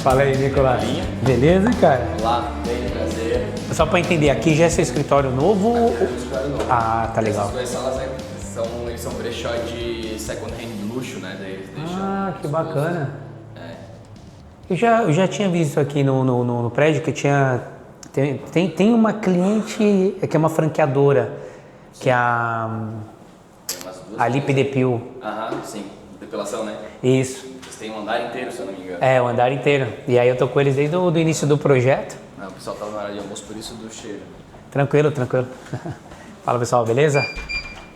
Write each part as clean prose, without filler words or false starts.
Fala aí, Nicolas. Beleza, cara? Olá, bem, prazer. Só para entender, aqui já é seu escritório novo? É um escritório novo. Ah, tá legal. Essas duas salas eles são brechó de second hand luxo, né? Daí eles deixam Que bacana. É. Eu já tinha visto aqui no prédio que tem uma cliente que é uma franqueadora, que é Tem umas duas. a Lipidepil. Aham, sim. Depilação, né? Isso. Eles têm um andar inteiro, se eu não me engano. É, o andar inteiro. E aí eu tô com eles desde o início do projeto. Não, o pessoal tava na hora de almoço, por isso do cheiro. Tranquilo. Fala, pessoal, beleza?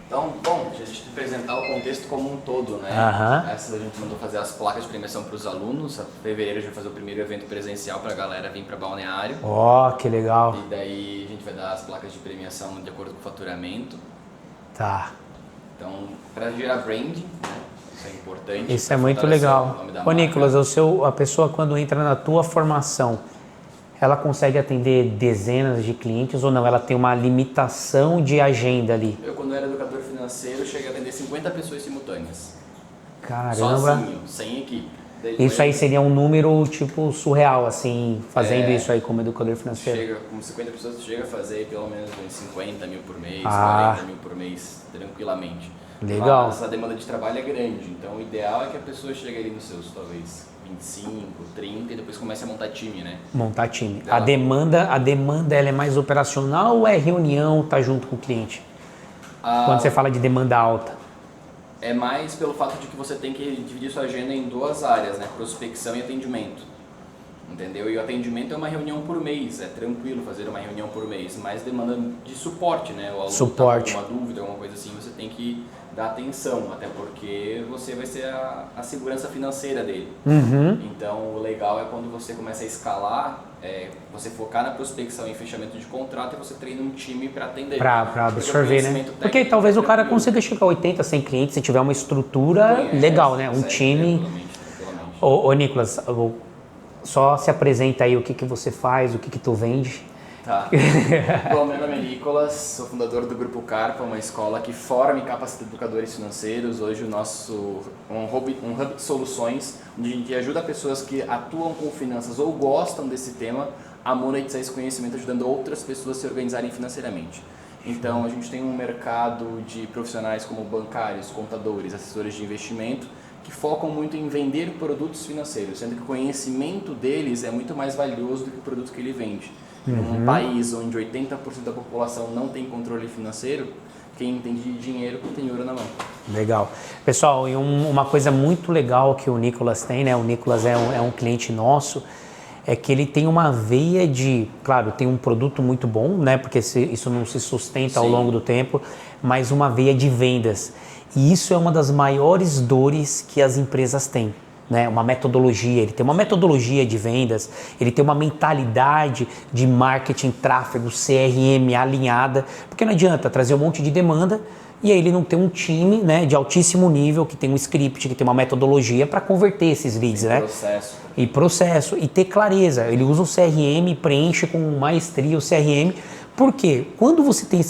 Então, bom, deixa a gente apresentar o contexto como um todo, né? Aham. Essa a gente mandou fazer as placas de premiação para os alunos. Em fevereiro a gente vai fazer o primeiro evento presencial para a galera vir para Balneário. Ó, que legal. E daí a gente vai dar as placas de premiação de acordo com o faturamento. Tá. Então, para gerar branding, né? Isso é importante. Isso é muito legal. Ô, Nicolas, a pessoa quando entra na tua formação, ela consegue atender dezenas de clientes ou não? Ela tem uma limitação de agenda ali? Eu, quando era educador financeiro, cheguei a atender 50 pessoas simultâneas. Caramba. Sozinho, sem equipe. Isso aí seria um número, tipo, surreal, assim, fazendo isso aí como educador financeiro. Chega, com 50 pessoas, tu chega a fazer pelo menos uns 50 mil por mês, 40 mil por mês, tranquilamente. Legal. Mas a demanda de trabalho é grande, então o ideal é que a pessoa chegue ali nos seus, talvez, 25, 30 e depois comece a montar time, né? Montar time. Ela- A demanda ela é mais operacional ou é reunião, tá junto com o cliente? Quando você fala de demanda alta. É mais pelo fato de que você tem que dividir sua agenda em duas áreas, né? Prospecção e atendimento. Entendeu? E o atendimento é uma reunião por mês, é tranquilo fazer uma reunião por mês, mas demanda de suporte, né? O aluno Suporte. tá com alguma dúvida, alguma coisa assim, você tem que dar atenção, até porque você vai ser a segurança financeira dele. Então, o legal é quando você começa a escalar, você focar na prospecção e fechamento de contrato e você treina um time para atender. Pra absorver, né? Porque talvez o cara consiga chegar a 80, 100 clientes se tiver uma estrutura legal, né? Um time. Tranquilamente. Ô, Nicolas, só se apresenta aí o que você faz, o que tu vende. Tá. Bom, meu nome é Nicolas, sou fundador do Grupo Carpa, uma escola que forma e capacita educadores financeiros. Hoje o nosso um hub de soluções, onde a gente ajuda pessoas que atuam com finanças ou gostam desse tema a monetizar esse conhecimento, ajudando outras pessoas a se organizarem financeiramente. Então a gente tem um mercado de profissionais como bancários, contadores, assessores de investimento, que focam muito em vender produtos financeiros, sendo que o conhecimento deles é muito mais valioso do que o produto que ele vende. Num país onde 80% da população não tem controle financeiro, quem entende de dinheiro tem ouro na mão. Legal. Pessoal, e uma coisa muito legal que o Nicolas tem, né? O Nicolas é um cliente nosso, é que ele tem uma veia de... Claro, tem um produto muito bom, né? Porque isso não se sustenta ao longo do tempo, mas uma veia de vendas. E isso é uma das maiores dores que as empresas têm. Né, uma metodologia, ele tem uma metodologia de vendas, ele tem uma mentalidade de marketing, tráfego, CRM alinhada, porque não adianta trazer um monte de demanda e aí ele não tem um time, né, de altíssimo nível, que tem um script, que tem uma metodologia para converter esses leads, né? Processo, e ter clareza. Ele usa o CRM, preenche com maestria o CRM, porque quando você tem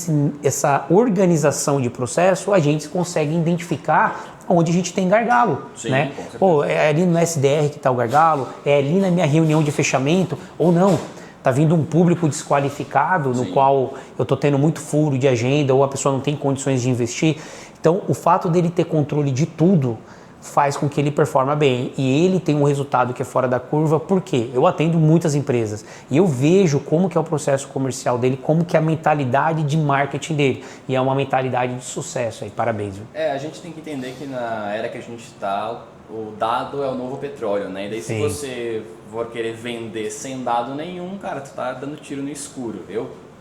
essa organização de processo, a gente consegue identificar onde a gente tem gargalo, sim, né? Pô, é ali no SDR que está o gargalo, é ali na minha reunião de fechamento, ou não, tá vindo um público desqualificado no qual eu tô tendo muito furo de agenda ou a pessoa não tem condições de investir. Então, o fato dele ter controle de tudo faz com que ele performa bem e ele tem um resultado que é fora da curva, porque eu atendo muitas empresas e eu vejo como que é o processo comercial dele, como que é a mentalidade de marketing dele, e é uma mentalidade de sucesso aí, parabéns. Viu? A gente tem que entender que na era que a gente está, o dado é o novo petróleo, né? E daí se você for querer vender sem dado nenhum, cara, tu tá dando tiro no escuro.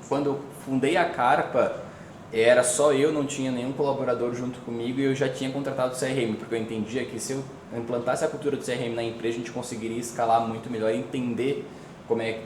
Quando eu fundei a Carpa, era só eu, não tinha nenhum colaborador junto comigo e eu já tinha contratado o CRM, porque eu entendia que se eu implantasse a cultura do CRM na empresa, a gente conseguiria escalar muito melhor e entender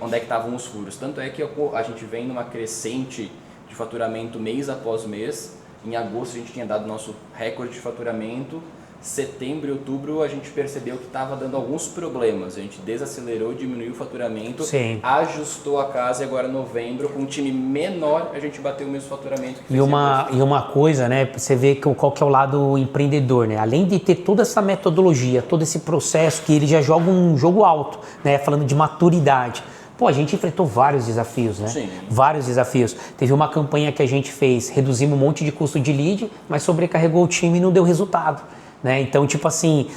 onde é que estavam os furos. Tanto é que a gente vem numa crescente de faturamento mês após mês. Em agosto a gente tinha dado nosso recorde de faturamento setembro e outubro a gente percebeu que estava dando alguns problemas. A gente desacelerou, diminuiu o faturamento, Sim. ajustou a casa e agora em novembro, com um time menor, a gente bateu o mesmo faturamento que E uma coisa, né, você vê qual que é o lado empreendedor, né? Além de ter toda essa metodologia, todo esse processo, que ele já joga um jogo alto, né? Falando de maturidade. Pô, a gente enfrentou vários desafios, né? Sim. Vários desafios. Teve uma campanha que a gente fez, reduzimos um monte de custo de lead, mas sobrecarregou o time e não deu resultado, né? Então, tipo assim,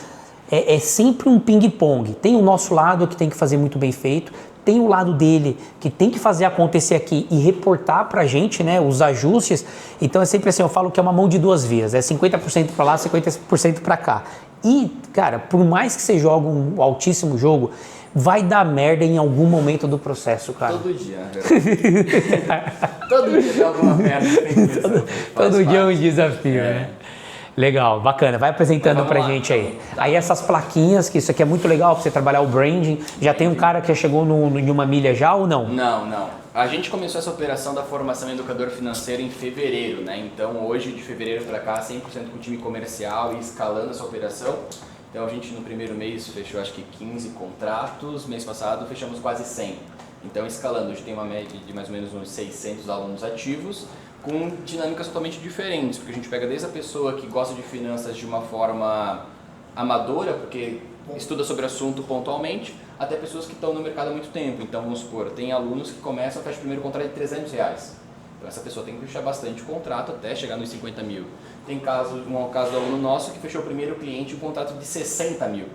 é sempre um ping-pong. Tem o nosso lado que tem que fazer muito bem feito, tem o lado dele que tem que fazer acontecer aqui e reportar pra gente, né, os ajustes. Então é sempre assim, eu falo que é uma mão de duas vias, é 50% para lá, 50% para cá. E, cara, por mais que você jogue um altíssimo jogo, vai dar merda em algum momento do processo, cara. Todo dia, na verdade. Todo dia dá alguma merda. Todo dia é um desafio, né? Legal, bacana. Vai apresentando pra gente aí. Tá. Aí essas plaquinhas, que isso aqui é muito legal pra você trabalhar o branding. Já tem um cara que já chegou em uma milha já ou não? Não. A gente começou essa operação da formação em educador financeiro em fevereiro, né? Então hoje, de fevereiro para cá, 100% com o time comercial e escalando essa operação. Então a gente no primeiro mês fechou acho que 15 contratos, mês passado fechamos quase 100. Então escalando, hoje tem uma média de mais ou menos uns 600 alunos ativos, com dinâmicas totalmente diferentes, porque a gente pega desde a pessoa que gosta de finanças de uma forma amadora, porque estuda sobre o assunto pontualmente, até pessoas que estão no mercado há muito tempo. Então vamos supor, tem alunos que começam a fechar o primeiro contrato de R$300. Então essa pessoa tem que fechar bastante contrato até chegar nos 50 mil. Tem um caso do aluno nosso que fechou o primeiro cliente um contrato de 60 mil.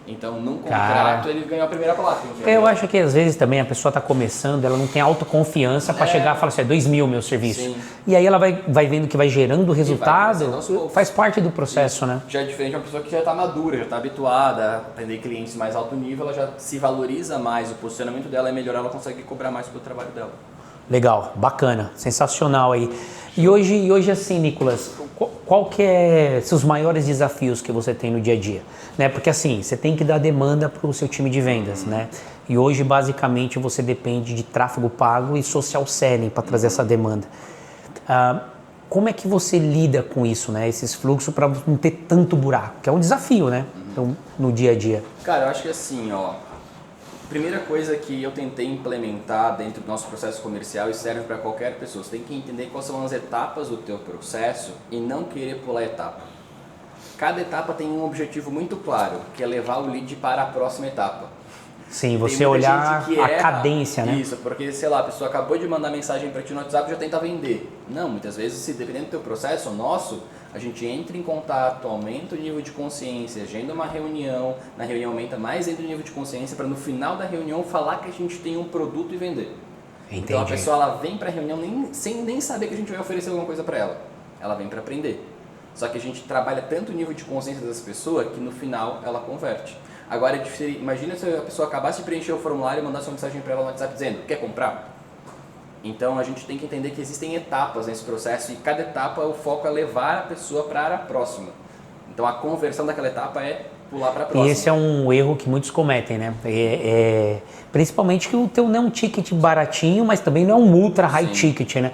Então, num contrato, ele ganhou a primeira placa. Eu acho que às vezes também a pessoa está começando, ela não tem autoconfiança para chegar e falar assim, é 2.000 meu serviço. Sim. E aí ela vai vendo que vai gerando resultado, faz parte do processo, né? Já é diferente de uma pessoa que já está madura, já está habituada a atender clientes mais alto nível, ela já se valoriza mais, o posicionamento dela é melhor, ela consegue cobrar mais pelo trabalho dela. Legal, bacana, sensacional aí. E hoje assim, Nicolas, qual que é seus maiores desafios que você tem no dia a dia? Né? Porque assim, você tem que dar demanda para o seu time de vendas, né? E hoje, basicamente, você depende de tráfego pago e social selling para trazer essa demanda. Como é que você lida com isso, né? Esses fluxos para não ter tanto buraco, que é um desafio, né? Então, no dia a dia. Cara, eu acho que assim, ó, primeira coisa que eu tentei implementar dentro do nosso processo comercial e serve para qualquer pessoa, você tem que entender quais são as etapas do teu processo e não querer pular etapa. Cada etapa tem um objetivo muito claro, que é levar o lead para a próxima etapa. Sim, você olhar a cadência, né? Isso, porque, sei lá, a pessoa acabou de mandar mensagem para ti no WhatsApp e já tenta vender. Não, muitas vezes, se dependendo do teu processo, nosso, a gente entra em contato, aumenta o nível de consciência, agenda uma reunião, na reunião aumenta mais ainda o nível de consciência para no final da reunião falar que a gente tem um produto e vender. Entendi. Então a pessoa ela vem para a reunião sem nem saber que a gente vai oferecer alguma coisa para ela. Ela vem para aprender. Só que a gente trabalha tanto o nível de consciência dessa pessoa que no final ela converte. Agora, imagina se a pessoa acabasse de preencher o formulário e mandasse uma mensagem para ela no WhatsApp dizendo, quer comprar? Então a gente tem que entender que existem etapas nesse processo e cada etapa o foco é levar a pessoa para a próxima. Então a conversão daquela etapa é pular para a próxima. E esse é um erro que muitos cometem, né? Principalmente que o teu não é um ticket baratinho, mas também não é um ultra high ticket, né?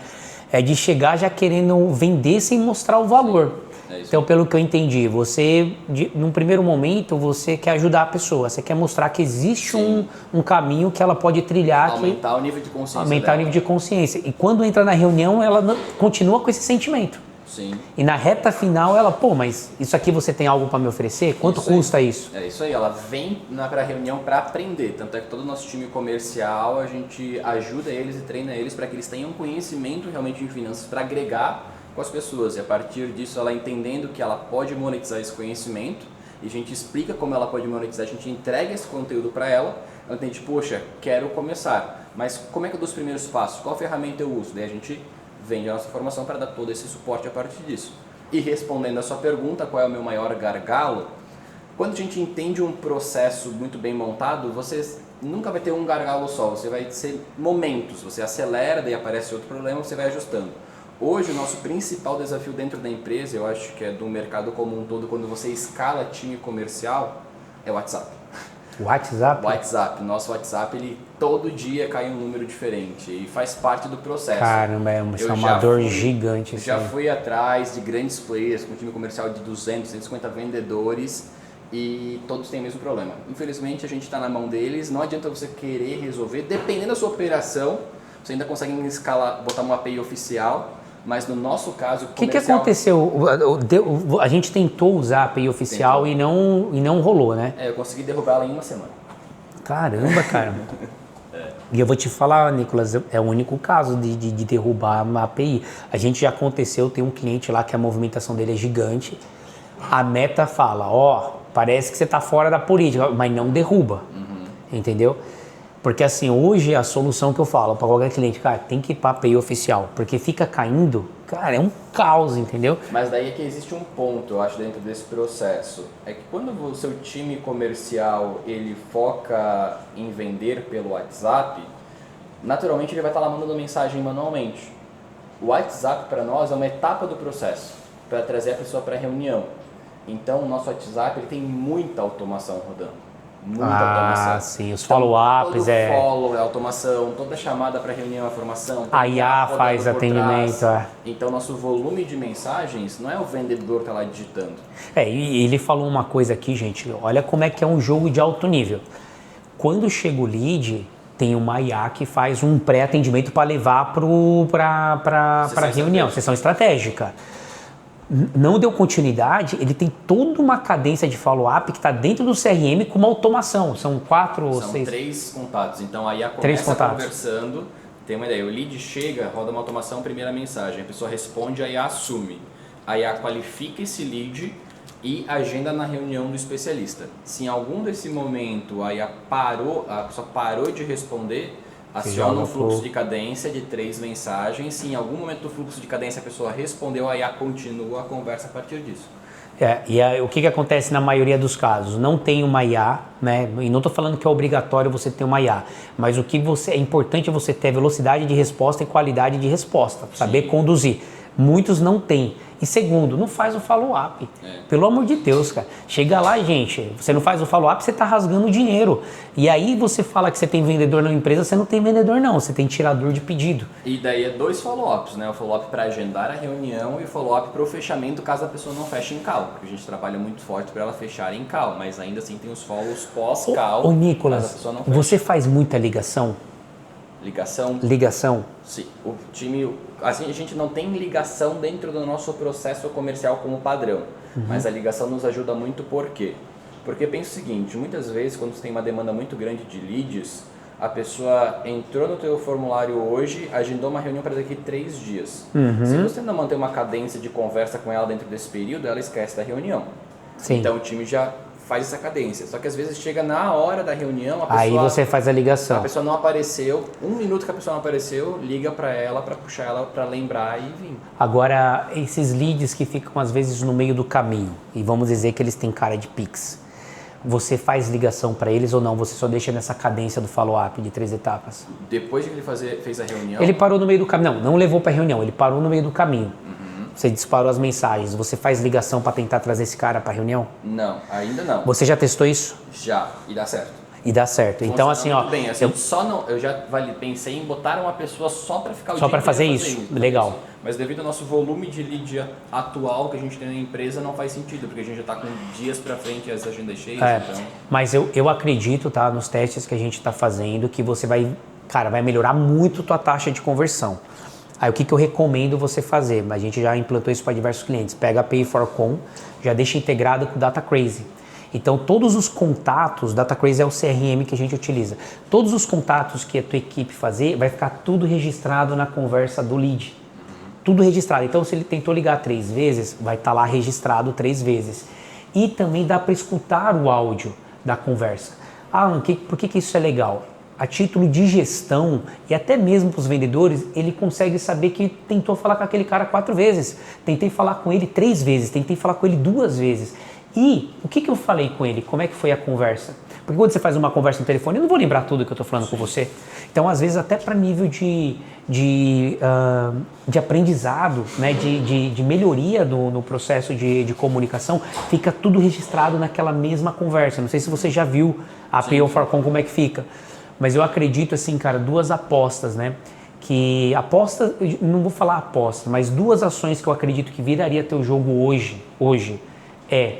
É de chegar já querendo vender sem mostrar o valor. Então, pelo que eu entendi, você, num primeiro momento, você quer ajudar a pessoa, você quer mostrar que existe um caminho que ela pode trilhar. Aumentar o nível de consciência Aumentar o nível de consciência. E quando entra na reunião, ela continua com esse sentimento. Sim. E na reta final, ela, pô, mas isso aqui você tem algo para me oferecer? Quanto custa isso? É isso aí, ela vem para a reunião para aprender. Tanto é que todo o nosso time comercial, a gente ajuda eles e treina eles para que eles tenham conhecimento realmente em finanças para agregar com as pessoas, e a partir disso ela entendendo que ela pode monetizar esse conhecimento e a gente explica como ela pode monetizar, a gente entrega esse conteúdo para ela, ela entende, poxa, quero começar, mas como é que eu dou os primeiros passos? Qual ferramenta eu uso? Daí a gente vende a nossa formação para dar todo esse suporte a partir disso. E respondendo a sua pergunta, qual é o meu maior gargalo? Quando a gente entende um processo muito bem montado, você nunca vai ter um gargalo só, você vai ter momentos, você acelera, daí aparece outro problema, você vai ajustando. Hoje, o nosso principal desafio dentro da empresa, eu acho que é do mercado como um todo, quando você escala time comercial, é o WhatsApp. WhatsApp? WhatsApp. Nosso WhatsApp, ele todo dia cai um número diferente e faz parte do processo. Caramba, é uma dor gigante. Já fui atrás de grandes players, com um time comercial de 200, 150 vendedores e todos têm o mesmo problema. Infelizmente, a gente está na mão deles, não adianta você querer resolver, dependendo da sua operação, você ainda consegue escalar, botar uma API oficial, mas no nosso caso, o que aconteceu? A gente tentou usar a API oficial e não rolou, né? Eu consegui derrubar ela em uma semana. Caramba, cara. E eu vou te falar, Nicolas, é o único caso de derrubar uma API. A gente já aconteceu, tem um cliente lá que a movimentação dele é gigante. A Meta fala, parece que você está fora da política, mas não derruba. Entendeu? Porque assim, hoje a solução que eu falo para qualquer cliente, cara, tem que ir para a API oficial, porque fica caindo, cara, é um caos, entendeu? Mas daí é que existe um ponto, eu acho, dentro desse processo, é que quando o seu time comercial, ele foca em vender pelo WhatsApp, naturalmente ele vai estar lá mandando mensagem manualmente. O WhatsApp para nós é uma etapa do processo, para trazer a pessoa para a reunião. Então o nosso WhatsApp ele tem muita automação rodando. Muita automação. Sim, os follow-ups todo follow é automação, toda chamada para reunião é formação. A IA faz atendimento. Então, nosso volume de mensagens não é o vendedor que está lá digitando. E ele falou uma coisa aqui, gente, olha como é que é um jogo de alto nível. Quando chega o lead, tem uma IA que faz um pré-atendimento para levar para a reunião, sessão estratégica. Não deu continuidade, ele tem toda uma cadência de follow-up que está dentro do CRM com uma automação. São 4 ou 6... São 3 contatos. Então, a IA começa conversando, tem uma ideia. O lead chega, roda uma automação, primeira mensagem. A pessoa responde, a IA assume. A IA qualifica esse lead e agenda na reunião do especialista. Se em algum desse momento a pessoa parou de responder, aciona um fluxo de cadência de 3 mensagens. Se em algum momento do fluxo de cadência a pessoa respondeu, a IA continua a conversa a partir disso. O que acontece na maioria dos casos? Não tem uma IA, né? E não estou falando que é obrigatório você ter uma IA, mas é importante você ter velocidade de resposta e qualidade de resposta, saber conduzir. Muitos não têm. E segundo, não faz o follow-up. Pelo amor de Deus, cara. Chega lá, gente, você não faz o follow-up, você está rasgando dinheiro. E aí você fala que você tem vendedor na empresa, você não tem vendedor não, você tem tirador de pedido. E daí é 2 follow-ups, né? O follow-up para agendar a reunião e o follow-up para o fechamento caso a pessoa não feche em call. Porque a gente trabalha muito forte para ela fechar em call, mas ainda assim tem os follows pós-call. Ô Nicolas, você faz muita ligação? Ligação? Sim. O time, assim, a gente não tem ligação dentro do nosso processo comercial como padrão, mas a ligação nos ajuda muito por quê? Porque pensa o seguinte, muitas vezes quando você tem uma demanda muito grande de leads, a pessoa entrou no teu formulário hoje, agendou uma reunião para daqui 3 dias. Se você não manter uma cadência de conversa com ela dentro desse período, ela esquece da reunião. Sim. Então o time já faz essa cadência. Só que às vezes chega na hora da reunião, a pessoa... Aí você faz a ligação. A pessoa não apareceu, 1 minuto que a pessoa não apareceu, liga para ela, para puxar ela, para lembrar e vir. Agora, esses leads que ficam às vezes no meio do caminho, e vamos dizer que eles têm cara de Pix, você faz ligação para eles ou não? Você só deixa nessa cadência do follow-up de 3 etapas? Depois de que ele fez a reunião... Ele parou no meio do caminho. Não levou para a reunião, ele parou no meio do caminho. Você disparou as mensagens, você faz ligação para tentar trazer esse cara para a reunião? Não, ainda não. Você já testou isso? Já, e dá certo. E dá certo. Então assim, ó, bem, assim, eu já pensei em botar uma pessoa só para ficar o só dia para fazer isso. Legal. Isso. Mas devido ao nosso volume de lead atual que a gente tem na empresa, não faz sentido, porque a gente já está com dias para frente e as agendas cheias. Então... Mas eu acredito, tá, nos testes que a gente está fazendo, que você vai melhorar muito tua taxa de conversão. Aí o que eu recomendo você fazer? A gente já implantou isso para diversos clientes. Pega a Pay4Com, já deixa integrado com o DataCrazy. Então todos os contatos, DataCrazy é o CRM que a gente utiliza. Todos os contatos que a tua equipe fazer, vai ficar tudo registrado na conversa do lead. Tudo registrado. Então se ele tentou ligar 3 vezes, vai estar lá registrado 3 vezes. E também dá para escutar o áudio da conversa. Alan, por que isso é legal? A título de gestão e até mesmo para os vendedores, ele consegue saber que tentou falar com aquele cara 4 vezes, tentei falar com ele 3 vezes, tentei falar com ele 2 vezes. E o que eu falei com ele? Como é que foi a conversa? Porque quando você faz uma conversa no telefone, eu não vou lembrar tudo que eu estou falando com você. Então, às vezes, até para nível de aprendizado, né? de melhoria no processo de comunicação, fica tudo registrado naquela mesma conversa. Não sei se você já viu a Pay Farcon como é que fica. Mas eu acredito, assim, cara, 2 apostas, né? Que aposta, não vou falar aposta, mas 2 ações que eu acredito que viraria teu jogo hoje é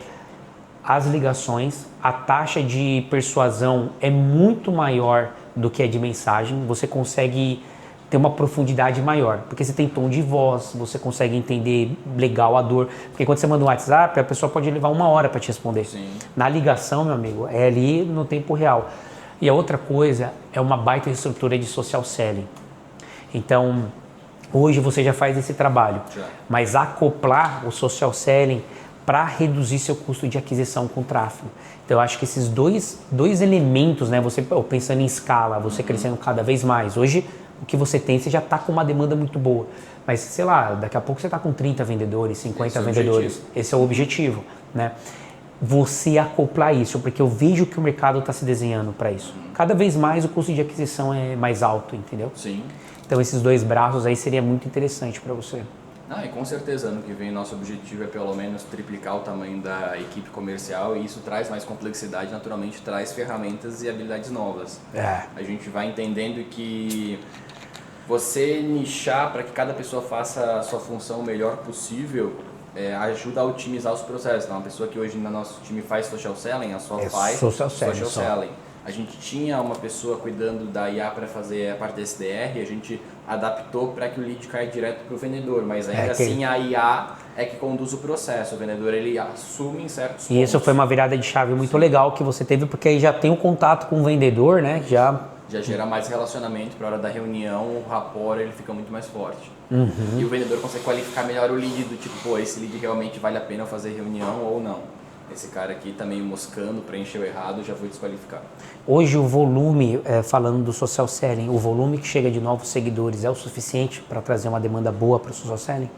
as ligações, a taxa de persuasão é muito maior do que a de mensagem, você consegue ter uma profundidade maior, porque você tem tom de voz, você consegue entender legal a dor, porque quando você manda um WhatsApp, a pessoa pode levar 1 hora para te responder. Sim. Na ligação, meu amigo, é ali no tempo real. E a outra coisa é uma baita estrutura de social selling. Então, hoje você já faz esse trabalho, mas acoplar o social selling para reduzir seu custo de aquisição com tráfego. Então, eu acho que esses dois elementos, né, você pensando em escala, você crescendo cada vez mais. Hoje, o que você tem, você já está com uma demanda muito boa. Mas, sei lá, daqui a pouco você está com 30 vendedores, 50 vendedores. Esse é o objetivo, né? Você acoplar isso, porque eu vejo que o mercado está se desenhando para isso. Cada vez mais o custo de aquisição é mais alto, entendeu? Sim. Então, esses 2 braços aí seria muito interessante para você. E com certeza, ano que vem nosso objetivo é pelo menos triplicar o tamanho da equipe comercial e isso traz mais complexidade, naturalmente traz ferramentas e habilidades novas. A gente vai entendendo que você nichar para que cada pessoa faça a sua função o melhor possível ajuda a otimizar os processos. Então, uma pessoa que hoje no nosso time faz social selling, a sua faz social selling. A gente tinha uma pessoa cuidando da IA para fazer a parte da SDR, a gente adaptou para que o lead caia direto para o vendedor, mas ainda assim a IA é que conduz o processo, o vendedor ele assume em certos pontos. E isso foi uma virada de chave muito legal que você teve, porque aí já tem o contato com o vendedor, né? Já gera mais relacionamento para a hora da reunião, o rapport ele fica muito mais forte. Uhum. E o vendedor consegue qualificar melhor o lead do tipo, pô, esse lead realmente vale a pena eu fazer reunião ou não. Esse cara aqui tá meio moscando, preencheu errado, já vou desqualificar. Hoje o volume, falando do social selling, o volume que chega de novos seguidores é o suficiente para trazer uma demanda boa para o social selling?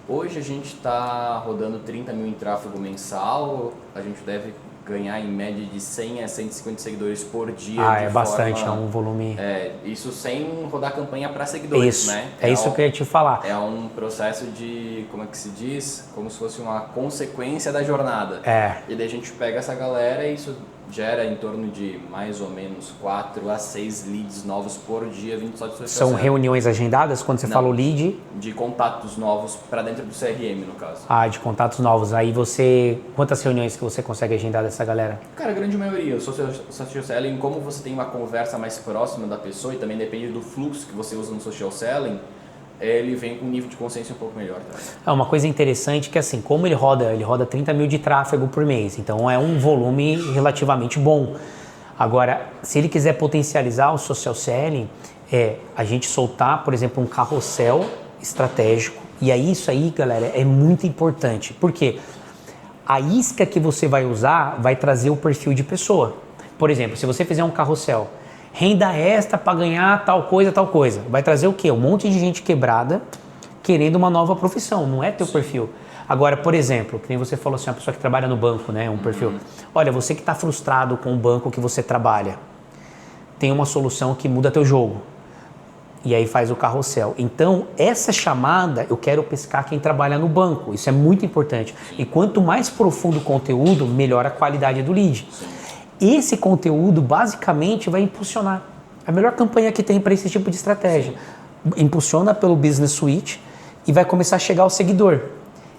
Hoje a gente está rodando 30 mil em tráfego mensal, a gente deve ganhar em média de 100 a 150 seguidores por dia. É bastante, é um volume... isso sem rodar campanha para seguidores, isso, né? Isso que eu ia te falar. É um processo de, como é que se diz? Como se fosse uma consequência da jornada. E daí a gente pega essa galera e isso gera em torno de mais ou menos 4 a 6 leads novos por dia vindo só de social selling. São reuniões agendadas quando você fala o lead? De contatos novos para dentro do CRM, no caso. De contatos novos. Aí quantas reuniões que você consegue agendar dessa galera? Cara, a grande maioria. O social selling, como você tem uma conversa mais próxima da pessoa e também depende do fluxo que você usa no social selling, ele vem com um nível de consciência um pouco melhor. Uma coisa interessante que assim, como ele roda 30 mil de tráfego por mês, então é um volume relativamente bom. Agora, se ele quiser potencializar o social selling, a gente soltar, por exemplo, um carrossel estratégico, e aí isso aí, galera, é muito importante, porque a isca que você vai usar vai trazer o perfil de pessoa. Por exemplo, se você fizer um carrossel, renda extra para ganhar tal coisa, vai trazer o quê? Um monte de gente quebrada querendo uma nova profissão, não é teu perfil. Agora, por exemplo, que nem você falou assim, uma pessoa que trabalha no banco, né, um perfil. Olha, você que está frustrado com o banco que você trabalha, tem uma solução que muda teu jogo. E aí faz o carrossel. Então, essa chamada, eu quero pescar quem trabalha no banco. Isso é muito importante. E quanto mais profundo o conteúdo, melhor a qualidade do lead. Esse conteúdo, basicamente, vai impulsionar. A melhor campanha que tem para esse tipo de estratégia. Impulsiona pelo Business Suite e vai começar a chegar ao seguidor.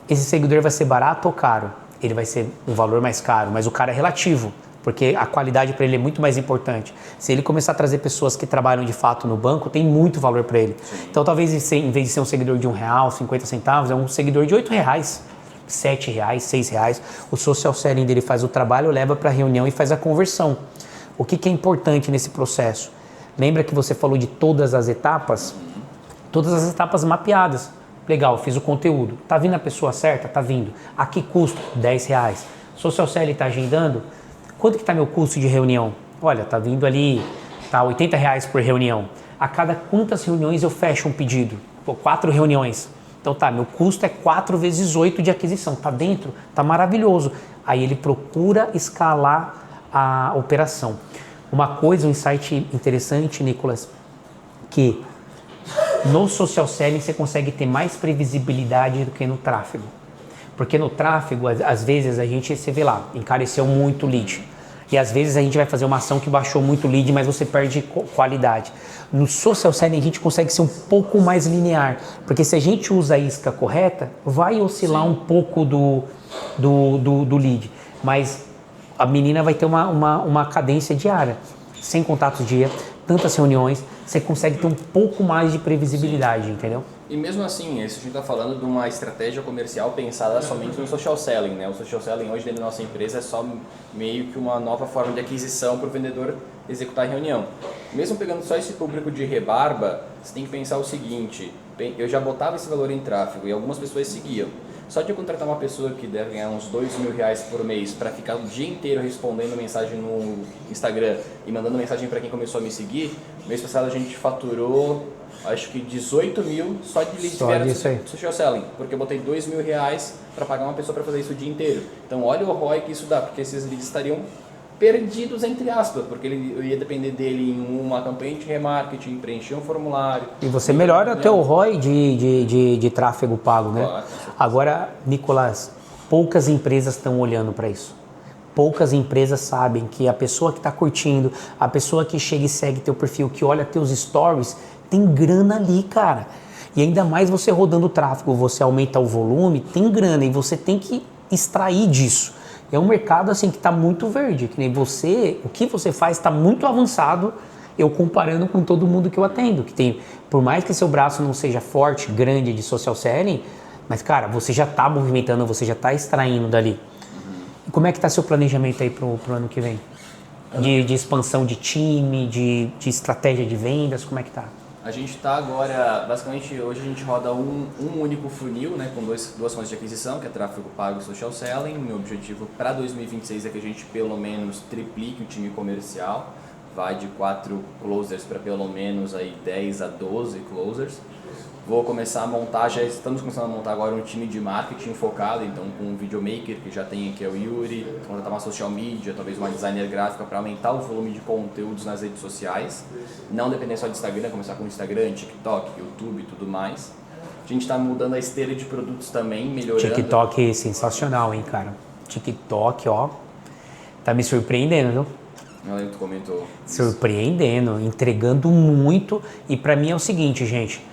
Esse seguidor vai ser barato ou caro? Ele vai ser um valor mais caro, mas o caro é relativo. Porque a qualidade para ele é muito mais importante. Se ele começar a trazer pessoas que trabalham de fato no banco, tem muito valor para ele. Sim. Então, talvez, em vez de ser um seguidor de R$1, 50 centavos, é um seguidor de R$8, R$7, R$6. O social selling dele faz o trabalho, leva para a reunião e faz a conversão. O que é importante nesse processo? Lembra que você falou de todas as etapas? Todas as etapas mapeadas. Legal, fiz o conteúdo. Tá vindo a pessoa certa? Tá vindo. A que custo? R$10. Social selling está agendando? Quanto que está meu custo de reunião? Olha, tá vindo ali, tá R$80 por reunião. A cada quantas reuniões eu fecho um pedido? 4 reuniões. Então tá, meu custo é 4 vezes 8 de aquisição, tá dentro, tá maravilhoso. Aí ele procura escalar a operação. Uma coisa, um insight interessante, Nicolas, que no social selling você consegue ter mais previsibilidade do que no tráfego. Porque no tráfego, às vezes a gente, você vê lá, encareceu muito o lead. E às vezes a gente vai fazer uma ação que baixou muito o lead, mas você perde qualidade. No social selling a gente consegue ser um pouco mais linear, porque se a gente usa a isca correta, vai oscilar um pouco do lead, mas a menina vai ter uma cadência diária, sem contato dia, tantas reuniões, você consegue ter um pouco mais de previsibilidade, entendeu? E mesmo assim, isso a gente está falando de uma estratégia comercial pensada somente no social selling, né? O social selling hoje dentro da nossa empresa é só meio que uma nova forma de aquisição para o vendedor executar a reunião. Mesmo pegando só esse público de rebarba, você tem que pensar o seguinte, eu já botava esse valor em tráfego e algumas pessoas seguiam. Só de eu contratar uma pessoa que deve ganhar uns R$2.000 por mês para ficar o dia inteiro respondendo mensagem no Instagram e mandando mensagem para quem começou a me seguir, mês passado a gente faturou acho que 18 mil só de leads do social selling, porque eu botei R$2.000 para pagar uma pessoa para fazer isso o dia inteiro. Então olha o ROI que isso dá, porque esses leads estariam perdidos entre aspas, porque eu ia depender dele em uma campanha de remarketing, preencher um formulário. E você melhora o teu ROI de tráfego pago, né? Claro. Agora, Nicolas, poucas empresas estão olhando para isso. Poucas empresas sabem que a pessoa que está curtindo, a pessoa que chega e segue teu perfil, que olha teus stories, tem grana ali, cara. E ainda mais você rodando o tráfego, você aumenta o volume, tem grana e você tem que extrair disso. É um mercado assim que está muito verde, que nem você, o que você faz está muito avançado, eu comparando com todo mundo que eu atendo, que tem, por mais que seu braço não seja forte, grande de social selling, mas cara, você já está movimentando, você já está extraindo dali. E como é que está seu planejamento aí pro ano que vem? De expansão de time, de estratégia de vendas, como é que tá? A gente está agora, basicamente, hoje a gente roda um único funil, né, com duas fontes de aquisição, que é tráfego pago e social selling. Meu objetivo para 2026 é que a gente pelo menos triplique o time comercial, vai de 4 closers para pelo menos aí 10 a 12 closers. Vou começar a montar, já estamos começando a montar agora um time de marketing focado, então com um videomaker que já tem aqui é o Yuri, contratar uma social media, talvez uma designer gráfica para aumentar o volume de conteúdos nas redes sociais. Não depender só de Instagram, começar com Instagram, TikTok, YouTube e tudo mais. A gente está mudando a esteira de produtos também, melhorando. TikTok é sensacional, hein, cara? TikTok, ó, tá me surpreendendo, viu? Eu lembro que tu comentou. Surpreendendo, entregando muito. E pra mim é o seguinte, gente,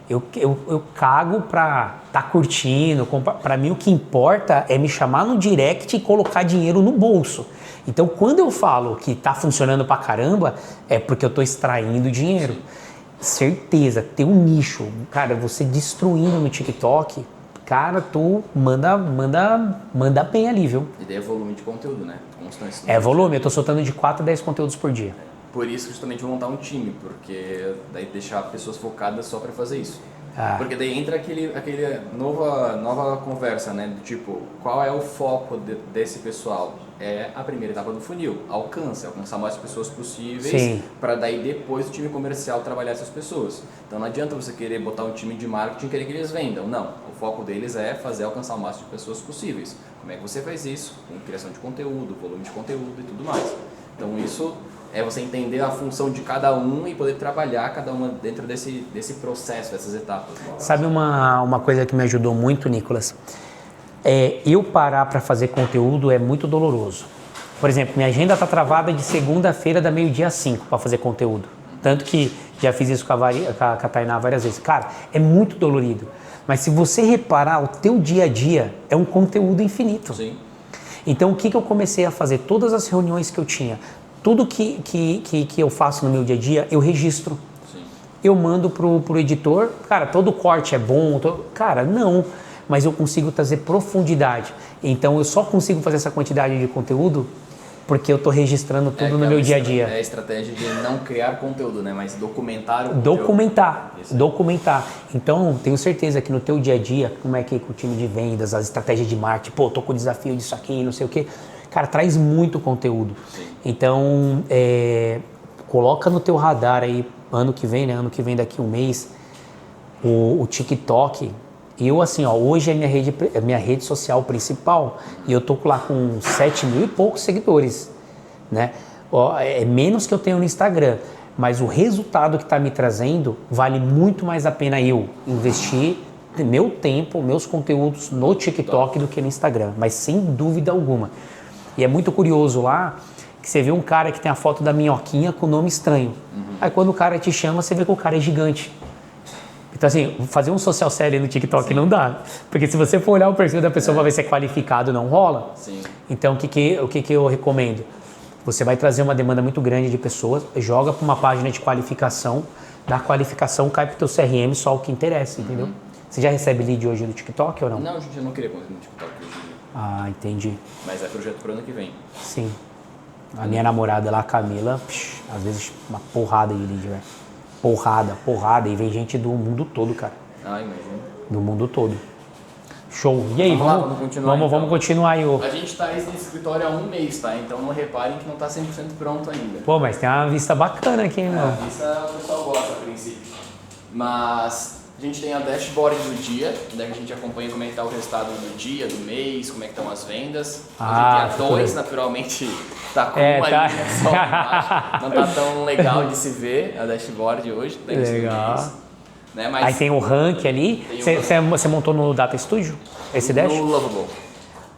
eu cago pra tá curtindo, pra mim o que importa é me chamar no direct e colocar dinheiro no bolso. Então quando eu falo que tá funcionando pra caramba, é porque eu tô extraindo dinheiro. Certeza, ter um nicho, cara, você destruindo no TikTok, cara, tu manda bem ali, viu? E daí é volume de conteúdo, né? Constância. É volume, eu tô soltando de 4 a 10 conteúdos por dia. Por isso, justamente, vou montar um time, porque daí deixar pessoas focadas só para fazer isso. Porque daí entra aquele nova conversa, né? Do tipo, qual é o foco desse pessoal? É a primeira etapa do funil, alcançar mais pessoas possíveis, para daí depois o time comercial trabalhar essas pessoas. Então não adianta você querer botar um time de marketing e querer que eles vendam, não. O foco deles é alcançar o máximo de pessoas possíveis. Como é que você faz isso? Com criação de conteúdo, volume de conteúdo e tudo mais. Então isso é você entender a função de cada um e poder trabalhar cada uma dentro desse processo, dessas etapas. Sabe uma coisa que me ajudou muito, Nicolas? Eu parar para fazer conteúdo é muito doloroso. Por exemplo, minha agenda está travada de segunda-feira da meio-dia a 5 para fazer conteúdo. Tanto que já fiz isso com a Tainá várias vezes. Cara, é muito dolorido. Mas se você reparar, o teu dia a dia é um conteúdo infinito. Sim. Então, o que eu comecei a fazer? Todas as reuniões que eu tinha, tudo que eu faço no meu dia a dia, eu registro. Sim. Eu mando pro editor, cara, todo corte é bom, cara, não, mas eu consigo trazer profundidade. Então eu só consigo fazer essa quantidade de conteúdo porque eu estou registrando tudo no meu dia a dia. É a estratégia de não criar conteúdo, né, mas documentar o conteúdo. Documentar. Então, tenho certeza que no teu dia a dia, como é que é com o time de vendas, as estratégias de marketing, pô, tô com o desafio disso aqui, não sei o quê. Cara, traz muito conteúdo. Sim. Então, coloca no teu radar aí, ano que vem, né? Ano que vem, daqui um mês, o TikTok, Eu, assim, ó, hoje é minha rede social principal e eu tô lá com 7 mil e poucos seguidores, né? Ó, é menos que eu tenho no Instagram, mas o resultado que está me trazendo vale muito mais a pena eu investir meu tempo, meus conteúdos no TikTok do que no Instagram, mas sem dúvida alguma. E é muito curioso lá que você vê um cara que tem a foto da minhoquinha com nome estranho. Aí quando o cara te chama, você vê que o cara é gigante. Então assim, fazer um social série no TikTok não dá. Porque se você for olhar o perfil da pessoa para ver se é qualificado, não rola. Sim. Então o que eu recomendo? Você vai trazer uma demanda muito grande de pessoas, joga para uma página de qualificação, da qualificação cai para o teu CRM só o que interessa, entendeu? Você já recebe lead hoje do TikTok ou não? Não, gente, eu não queria conteúdo no TikTok hoje em dia. Ah, entendi. Mas é projeto pro ano que vem. Sim. A minha namorada lá, a Camila, às vezes uma porrada de lead, velho. Porrada. E vem gente do mundo todo, cara. Ah, imagino. Do mundo todo. Show. E aí, Vamos continuar. Vamos continuar aí. A gente tá nesse escritório há um mês, tá? Então não reparem que não tá 100% pronto ainda. Pô, mas tem uma vista bacana aqui, hein, A mano? vista o pessoal gosta a princípio. Mas a gente tem a dashboard do dia, onde a gente acompanha como é que tá o resultado do dia, do mês, como é que estão as vendas. Ah, a gente tem a 2, naturalmente tá com uma tá. linha só embaixo. Não tá tão legal de se ver a dashboard hoje. Tá Legal. Né? Mas Aí tem o rank ali. Você montou no Data Studio? Esse dash? no Lovable.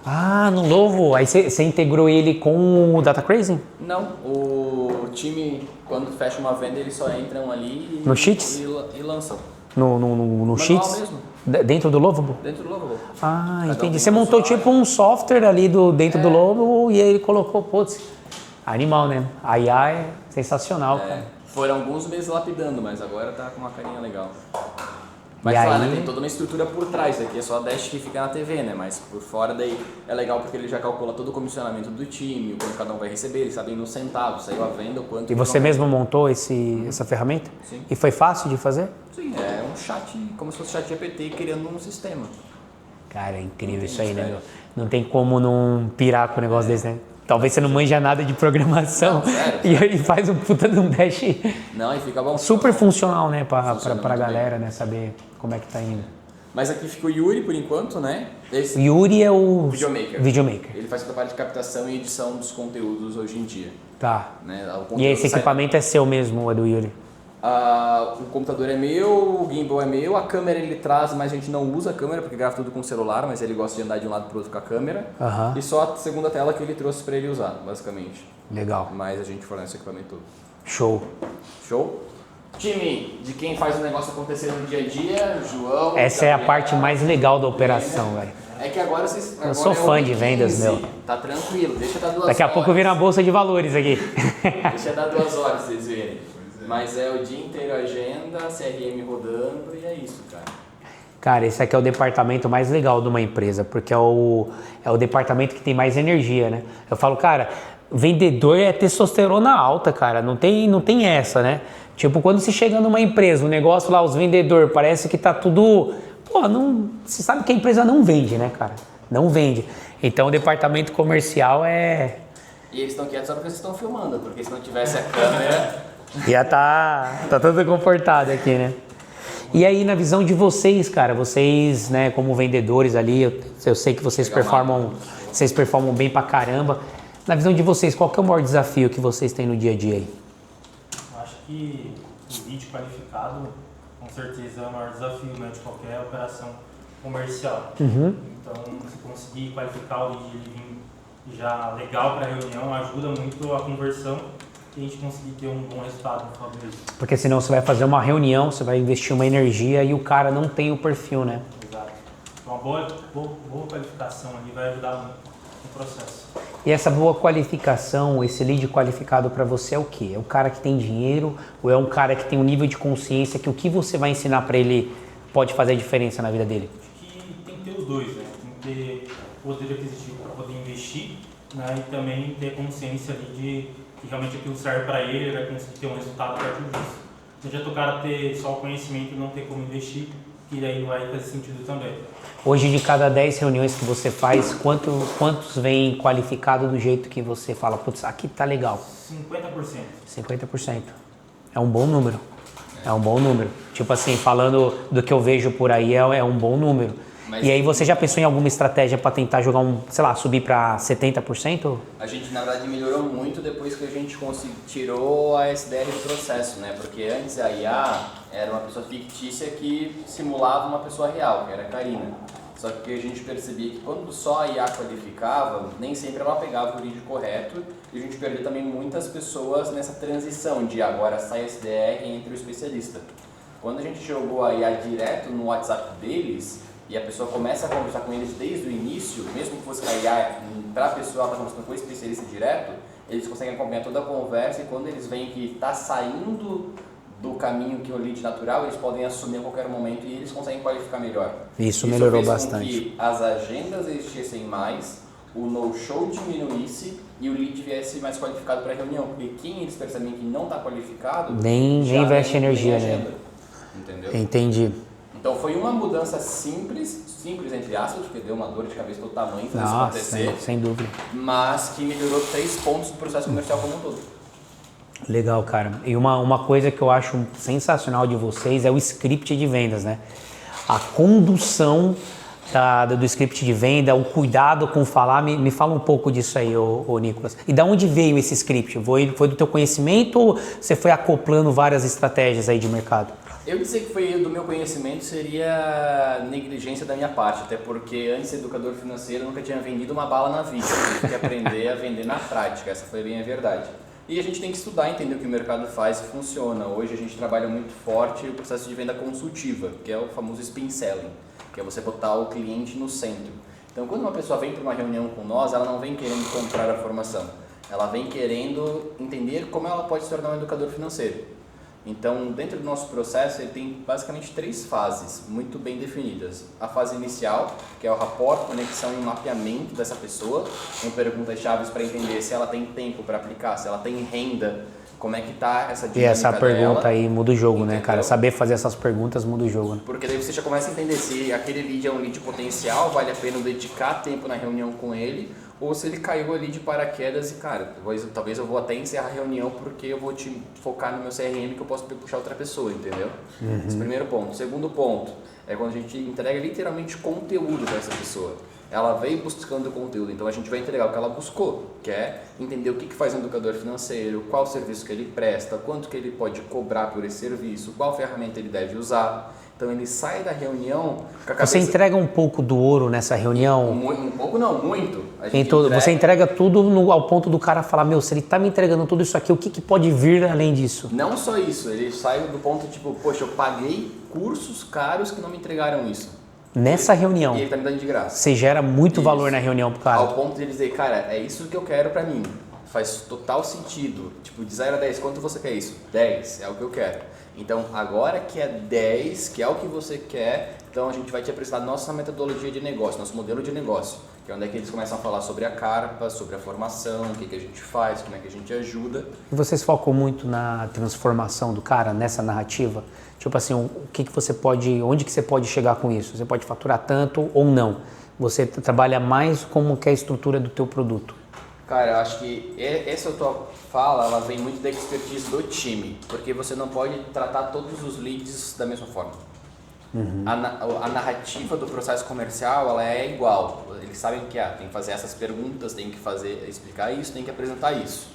Ah, no Lovo. Aí você integrou ele com o Data Crazy? Não, o time, quando fecha uma venda, eles só entram ali No Sheets? e lançam. No Manual Sheets? mesmo. Dentro do Lovable? Dentro do Lovable. Ah, Cada um entendi. tem Você um montou usuário. tipo um software ali dentro do Lovable e aí ele colocou, putz, animal, né? A IA é sensacional, cara. Foram alguns meses lapidando, mas agora tá com uma carinha legal. Mas E claro, aí- né, tem toda uma estrutura por trás, aqui é só a dash que fica na TV, né? Mas por fora daí é legal porque ele já calcula todo o comissionamento do time, o quanto cada um vai receber, ele sabe nos centavos, saiu a venda, o quanto... E você mesmo montou essa ferramenta? Sim. E foi fácil de fazer? Sim, é um chat, como se fosse chat GPT criando um sistema. Cara, é incrível isso tem aí, né, mistério. meu? Não tem como não pirar com um negócio desse, né? Talvez você não manja nada de programação Não, sério, e aí faz um puta de um dash Não, e fica bom. super funcional, né? Pra Funciona muito galera, né? Saber como é que tá indo. Mas aqui fica o Yuri por enquanto, né? O Esse Yuri é o Videomaker. Videomaker. Ele faz toda a parte de captação e edição dos conteúdos hoje em dia. Tá. Né? O E conteúdo esse sai- equipamento é seu mesmo, é do Yuri? O computador é meu, o gimbal é meu, a câmera ele traz, mas a gente não usa a câmera porque grava tudo com o celular, mas ele gosta de andar de um lado pro outro com a câmera. Aham. E só a segunda tela que ele trouxe para ele usar, basicamente. Legal. Mas a gente fornece o equipamento todo. Show. Show? Time de quem faz o negócio acontecer no dia a dia, João. Essa é a Gabriela, parte mais legal da operação, velho. É que agora vocês. Eu sou fã de vendas, meu. Tá tranquilo, deixa dar 2 horas. Daqui a pouco vira a bolsa de valores aqui. Deixa dar 2 horas pra vocês verem. Mas é o dia inteiro agenda, CRM rodando e é isso, cara. Cara, esse aqui é o departamento mais legal de uma empresa, porque é o departamento que tem mais energia, né? Eu falo, cara, vendedor é testosterona alta, cara, não tem essa, né? Tipo, quando você chega numa empresa, o negócio lá, os vendedores, parece que tá tudo... Pô, não... Você sabe que a empresa não vende, né, cara? Não vende. Então, o departamento comercial é... E eles estão quietos só porque vocês estão filmando, porque se não tivesse a câmera... Já tá todo comportado aqui, né? E aí, na visão de vocês, cara, vocês, né, como vendedores ali, eu sei que vocês performam bem pra caramba. Na visão de vocês, qual que é o maior desafio que vocês têm no dia a dia aí? Eu acho que o lead qualificado, com certeza, é o maior desafio, né, de qualquer operação comercial. Então, se conseguir qualificar o lead ele vir já legal para a reunião, ajuda muito a conversão e a gente conseguir ter um bom resultado no final do mês. Porque senão você vai fazer uma reunião, você vai investir uma energia e o cara não tem o perfil, né? Exato. Então, uma boa qualificação ali vai ajudar muito no processo. E essa boa qualificação, esse lead qualificado para você é o quê? É o cara que tem dinheiro ou é um cara que tem um nível de consciência que o que você vai ensinar para ele pode fazer diferença na vida dele? Acho que tem que ter os dois, né? Tem que ter poder aquisitivo para poder investir, né? E também ter consciência ali de que realmente aquilo serve para ele, ele vai conseguir ter um resultado a partir disso. Não adianta o cara ter só o conhecimento e não ter como investir, que aí não vai fazer sentido também. Hoje, de cada 10 reuniões que você faz, quantos vem qualificado do jeito que você fala, putz, aqui tá legal? 50%. 50%. É um bom número. É um bom número. Tipo assim, falando do que eu vejo por aí, é um bom número. Mas e aí você já pensou em alguma estratégia para tentar jogar sei lá, subir para 70%? a gente, na verdade, melhorou muito depois que a gente tirou a SDR do processo, né? Porque antes a IA era uma pessoa fictícia que simulava uma pessoa real, que era a Karina. Só que a gente percebia que quando só a IA qualificava, nem sempre ela pegava o lead correto e a gente perdeu também muitas pessoas nessa transição de agora sai SDR e entra o especialista. Quando a gente jogou a IA direto no WhatsApp deles e a pessoa começa a conversar com eles desde o início, mesmo que fosse a IA para a pessoa estar conversando com o especialista direto, eles conseguem acompanhar toda a conversa e quando eles veem que está saindo do caminho que é o lead natural, eles podem assumir a qualquer momento e eles conseguem qualificar melhor. Isso melhorou fez bastante. Com que as agendas existissem mais, o no-show diminuísse e o lead viesse mais qualificado para a reunião. Porque quem eles percebem que não está qualificado, nem investe energia, agenda, né? Entendeu? Entendi. Então foi uma mudança simples entre aspas, porque deu uma dor de cabeça do tamanho fazer isso acontecer. Sem dúvida. Mas que melhorou 3 pontos do processo comercial como um todo. Legal, cara. E uma coisa que eu acho sensacional de vocês é o script de vendas, né? A condução do script de venda, o cuidado com falar. Me fala um pouco disso aí, ô Nicolas. E da onde veio esse script? Foi do teu conhecimento ou você foi acoplando várias estratégias aí de mercado? Eu dizer que foi do meu conhecimento seria negligência da minha parte, até porque antes de ser educador financeiro eu nunca tinha vendido uma bala na vida. Eu tive que aprender a vender na prática, essa foi bem a verdade. E a gente tem que estudar, entender o que o mercado faz e funciona. Hoje a gente trabalha muito forte o processo de venda consultiva, que é o famoso spin selling, que é você botar o cliente no centro. Então quando uma pessoa vem para uma reunião com nós, ela não vem querendo comprar a formação, ela vem querendo entender como ela pode se tornar um educador financeiro. Então, dentro do nosso processo, ele tem basicamente 3 fases muito bem definidas. A fase inicial, que é o rapport, conexão e mapeamento dessa pessoa, com perguntas-chave para entender se ela tem tempo para aplicar, se ela tem renda, como é que está essa dinâmica dela. E essa pergunta dela, aí muda o jogo, entendeu? né, cara? Saber fazer essas perguntas muda o jogo, né? Porque daí você já começa a entender se aquele lead é um lead potencial, vale a pena dedicar tempo na reunião com ele, ou se ele caiu ali de paraquedas e, cara, talvez eu vou até encerrar a reunião porque eu vou te focar no meu CRM que eu posso puxar outra pessoa, entendeu? Esse é o primeiro ponto. Segundo ponto é quando a gente entrega literalmente conteúdo para essa pessoa. Ela veio buscando conteúdo, então a gente vai entregar o que ela buscou, que é entender o que faz um educador financeiro, qual serviço que ele presta, quanto que ele pode cobrar por esse serviço, qual ferramenta ele deve usar. Então ele sai da reunião com a cabeça... Você entrega um pouco do ouro nessa reunião? Um pouco não, muito. Você entrega tudo ao ponto do cara falar, meu, se ele tá me entregando tudo isso aqui, o que pode vir além disso? Não só isso, ele sai do ponto tipo, poxa, eu paguei cursos caros que não me entregaram isso. Nessa reunião. E ele tá me dando de graça. Você gera muito Isso. valor na reunião pro cara. Ao ponto de ele dizer, cara, é isso que eu quero pra mim. Faz total sentido. Tipo, de 0 a 10, quanto você quer isso? 10, é o que eu quero. Então, agora que é 10, que é o que você quer, então a gente vai te apresentar nossa metodologia de negócio, nosso modelo de negócio, que é onde é que eles começam a falar sobre a carpa, sobre a formação, o que a gente faz, como é que a gente ajuda. E vocês focam muito na transformação do cara, nessa narrativa? Tipo assim, onde que você pode chegar com isso? Você pode faturar tanto ou não? Você trabalha mais como que é a estrutura do teu produto? Cara, eu acho que essa tua fala, ela vem muito da expertise do time, porque você não pode tratar todos os leads da mesma forma. A narrativa do processo comercial, ela é igual. Eles sabem que tem que fazer essas perguntas, tem que explicar isso, tem que apresentar isso.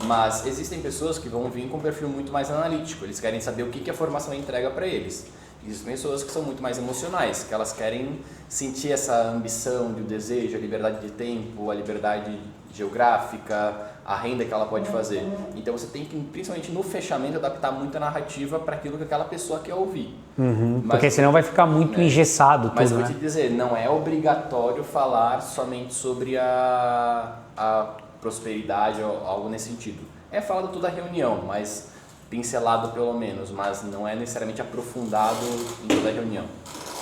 Mas existem pessoas que vão vir com um perfil muito mais analítico, eles querem saber o que a formação entrega para eles. Existem pessoas que são muito mais emocionais, que elas querem sentir essa ambição, o desejo, a liberdade de tempo, a liberdade geográfica, a renda que ela pode fazer. Então você tem que, principalmente no fechamento, adaptar muito a narrativa para aquilo que aquela pessoa quer ouvir. Porque senão vai ficar muito engessado tudo, mas eu né? vou te dizer, não é obrigatório falar somente sobre a prosperidade ou algo nesse sentido. É falado toda a reunião, mas pincelado pelo menos, mas não é necessariamente aprofundado em toda a reunião.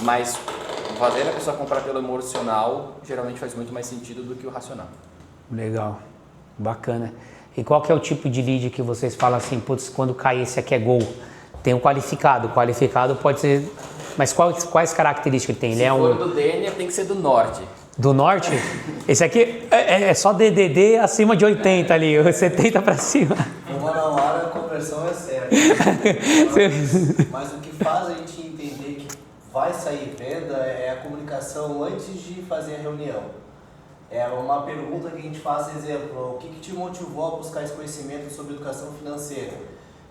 Mas fazer a pessoa comprar pelo emocional geralmente faz muito mais sentido do que o racional. Legal, bacana. E qual que é o tipo de lead que vocês falam assim, putz, quando cai esse aqui é gol? Tem um qualificado pode ser... Mas quais características ele tem? Se for do DN, tem que ser do norte. Do norte? Esse aqui é só DDD acima de 80 ali, 70 para cima. Vou mandar na hora a conversão é certa. Mas o que faz a gente entender que vai sair venda é a comunicação antes de fazer a reunião. É uma pergunta que a gente faz, exemplo, o que te motivou a buscar esse conhecimento sobre educação financeira?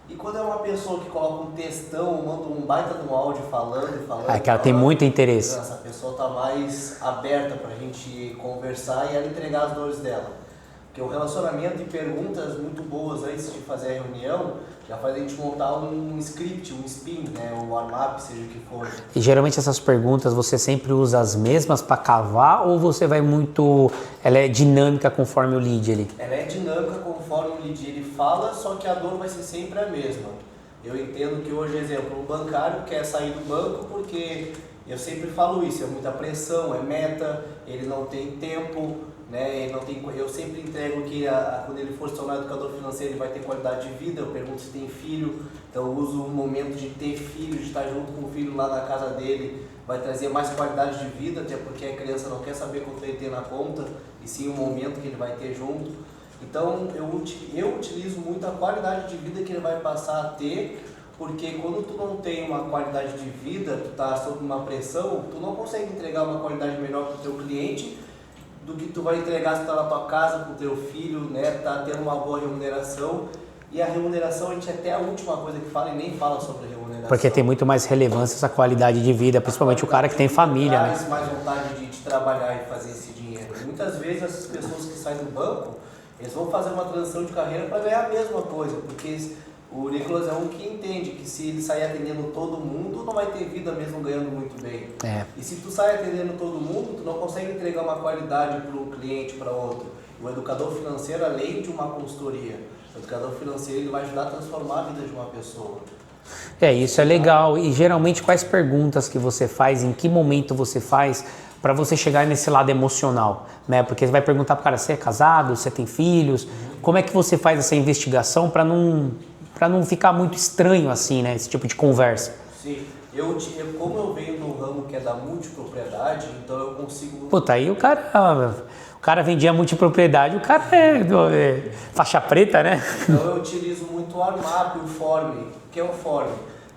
E quando é uma pessoa que coloca um textão, manda um baita de um áudio falando, É que ela tem muito interesse. essa pessoa está mais aberta para a gente conversar e ela entregar as dores dela. Porque o relacionamento e perguntas muito boas antes de fazer a reunião já faz a gente montar um script, um spin, né, um warm-up, seja o que for. E geralmente essas perguntas você sempre usa as mesmas para cavar ou você vai muito... Ela é dinâmica conforme o lead ali? Ela é dinâmica conforme o lead ele fala, só que a dor vai ser sempre a mesma. Eu entendo que hoje, exemplo, o bancário quer sair do banco porque, eu sempre falo isso, é muita pressão, é meta, ele não tem tempo, né? Ele não tem, eu sempre entrego que quando ele for se tornar educador financeiro ele vai ter qualidade de vida, eu pergunto se tem filho, então eu uso o momento de ter filho, de estar junto com o filho lá na casa dele, vai trazer mais qualidade de vida, até porque a criança não quer saber quanto ele tem na conta, e sim o momento que ele vai ter junto. Então eu utilizo muito a qualidade de vida que ele vai passar a ter, porque quando tu não tem uma qualidade de vida, tu tá sob uma pressão, tu não consegue entregar uma qualidade melhor para o teu cliente do que tu vai entregar se tu tá na tua casa com o teu filho, né, tá tendo uma boa remuneração. E a remuneração a gente até a última coisa que fala e nem fala sobre remuneração. Porque tem muito mais relevância essa qualidade de vida, principalmente o cara que tem família, né? Traz mais vontade de trabalhar e fazer esse dinheiro. Muitas vezes essas pessoas que saem do banco, eles vão fazer uma transição de carreira para ganhar a mesma coisa, porque o Nicolas é um que entende que se ele sair atendendo todo mundo, não vai ter vida mesmo ganhando muito bem. E se tu sai atendendo todo mundo, tu não consegue entregar uma qualidade para um cliente, para outro. O educador financeiro, além de uma consultoria, o educador financeiro ele vai ajudar a transformar a vida de uma pessoa. Isso é legal. E geralmente quais perguntas que você faz, em que momento você faz para você chegar nesse lado emocional, né? Porque você vai perguntar para o cara, você é casado, você tem filhos, como é que você faz essa investigação para não ficar muito estranho assim, né? Esse tipo de conversa. Sim, como eu venho do ramo que é da multipropriedade, então eu consigo... Puta, aí o cara vendia multipropriedade, o cara é faixa preta, né? Então eu utilizo muito o ARMAP, o FORM. O que é o FORM?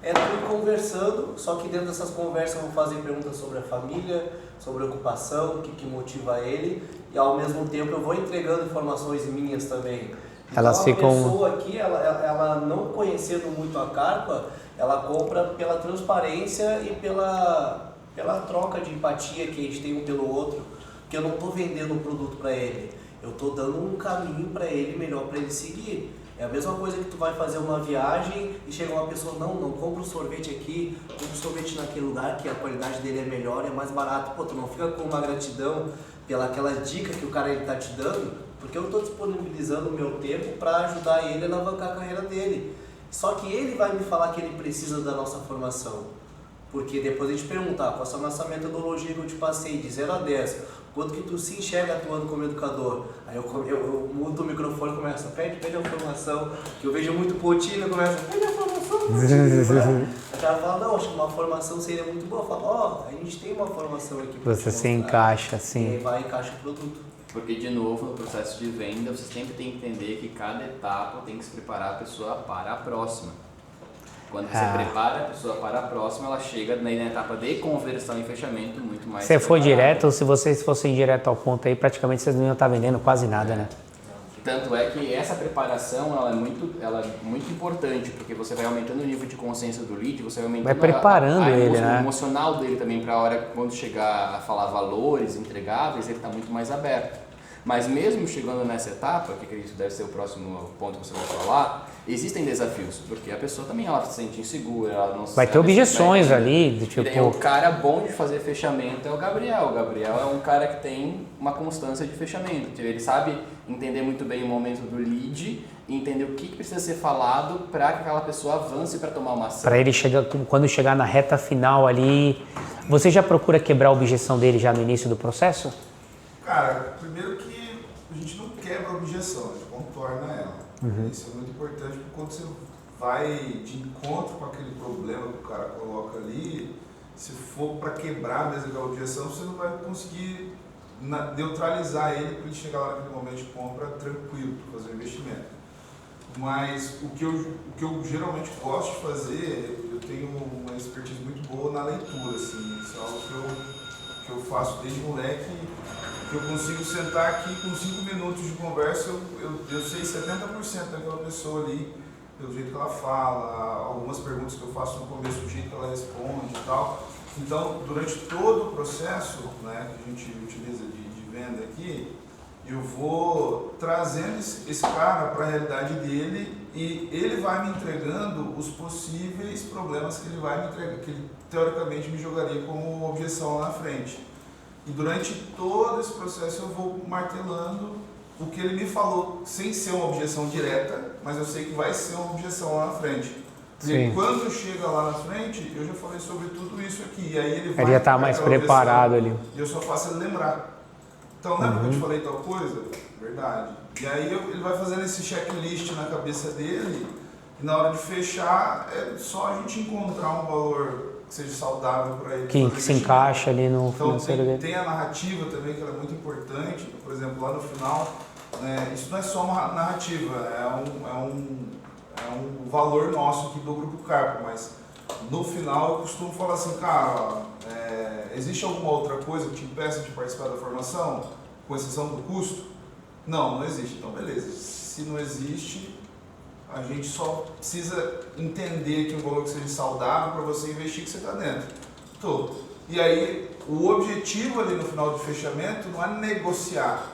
É tu ir conversando, só que dentro dessas conversas eu vou fazer perguntas sobre a família, sobre a ocupação, o que motiva ele, e ao mesmo tempo eu vou entregando informações minhas também. Então Elas ficam... a pessoa aqui, ela não conhecendo muito a Carpa, ela compra pela transparência e pela troca de empatia que a gente tem um pelo outro, que eu não estou vendendo um produto para ele, eu estou dando um caminho para ele melhor para ele seguir. É a mesma coisa que tu vai fazer uma viagem e chega uma pessoa, não compra um sorvete aqui, compra um sorvete naquele lugar que a qualidade dele é melhor, é mais barato. Pô, tu não fica com uma gratidão pelaquela dica que o cara ele tá te dando, porque eu estou disponibilizando o meu tempo para ajudar ele a alavancar a carreira dele. Só que ele vai me falar que ele precisa da nossa formação. Porque depois a gente pergunta, qual é a nossa metodologia que eu te passei, de 0 a 10, quanto que tu se enxerga atuando como educador? Aí eu mudo o microfone e começo, pede a formação, que eu vejo muito Potinho, eu começo, pede a formação, Potinho. O cara fala, não, acho que uma formação seria muito boa. Eu falo, a gente tem uma formação aqui. Você se encaixa, assim. E aí vai e encaixa o produto. Porque, de novo, no processo de venda, você sempre tem que entender que cada etapa tem que se preparar a pessoa para a próxima. Quando você prepara a pessoa para a próxima, ela chega na etapa de conversão e fechamento muito mais. Se for direto, ou se vocês fossem direto ao ponto aí, praticamente vocês não iam estar vendendo quase nada, né? Tanto é que essa preparação ela é muito importante, porque você vai aumentando o nível de consciência do lead, você vai aumentando preparando ele, o emocional dele também para a hora quando chegar a falar valores entregáveis, ele está muito mais aberto. Mas mesmo chegando nessa etapa, que isso deve ser o próximo ponto que você vai falar, existem desafios, porque a pessoa também ela se sente insegura, ela não vai ter objeções ali, do tipo... E daí, o cara bom de fazer fechamento é o Gabriel. O Gabriel é um cara que tem uma constância de fechamento. Ele sabe entender muito bem o momento do lead e entender o que precisa ser falado para que aquela pessoa avance para tomar uma ação. Para ele chegar, quando chegar na reta final ali, você já procura quebrar a objeção dele já no início do processo? Cara, primeiro que a gente não quebra a objeção, a gente contorna ela. Isso é muito importante, porque quando você vai de encontro com aquele problema que o cara coloca ali, se for para quebrar mesmo aquela objeção, você não vai conseguir neutralizar ele para ele chegar lá naquele momento de compra tranquilo, para fazer o investimento. Mas o que eu geralmente gosto de fazer, eu tenho uma expertise muito boa na leitura, assim, isso é algo que eu faço desde moleque, que eu consigo sentar aqui com 5 minutos de conversa, eu sei 70% daquela pessoa ali, pelo jeito que ela fala, algumas perguntas que eu faço no começo, do jeito que ela responde e tal. Então, durante todo o processo, né, que a gente utiliza de venda aqui, eu vou trazendo esse cara para a realidade dele e ele vai me entregando os possíveis problemas que ele vai me entregar, que ele teoricamente me jogaria como objeção lá na frente. E durante todo esse processo eu vou martelando o que ele me falou, sem ser uma objeção direta, mas eu sei que vai ser uma objeção lá na frente. E quando chega lá na frente, eu já falei sobre tudo isso aqui, e aí ele vai... Ele já está mais preparado ali. E eu só faço ele lembrar. Então, lembra que eu te falei tal coisa? Verdade. E aí ele vai fazendo esse checklist na cabeça dele, e na hora de fechar, é só a gente encontrar um valor que seja saudável para ele. Que se encaixa ali no financeiro dele. Tem a narrativa também, que ela é muito importante. Por exemplo, lá no final, isso não é só uma narrativa, é um valor nosso aqui do Grupo Carpa, mas no final eu costumo falar assim, cara, existe alguma outra coisa que te impeça de participar da formação, com exceção do custo? Não existe. Então, beleza. Se não existe, a gente só precisa entender que um valor que seja saudável para você investir que você está dentro. E aí, o objetivo ali no final do fechamento não é negociar,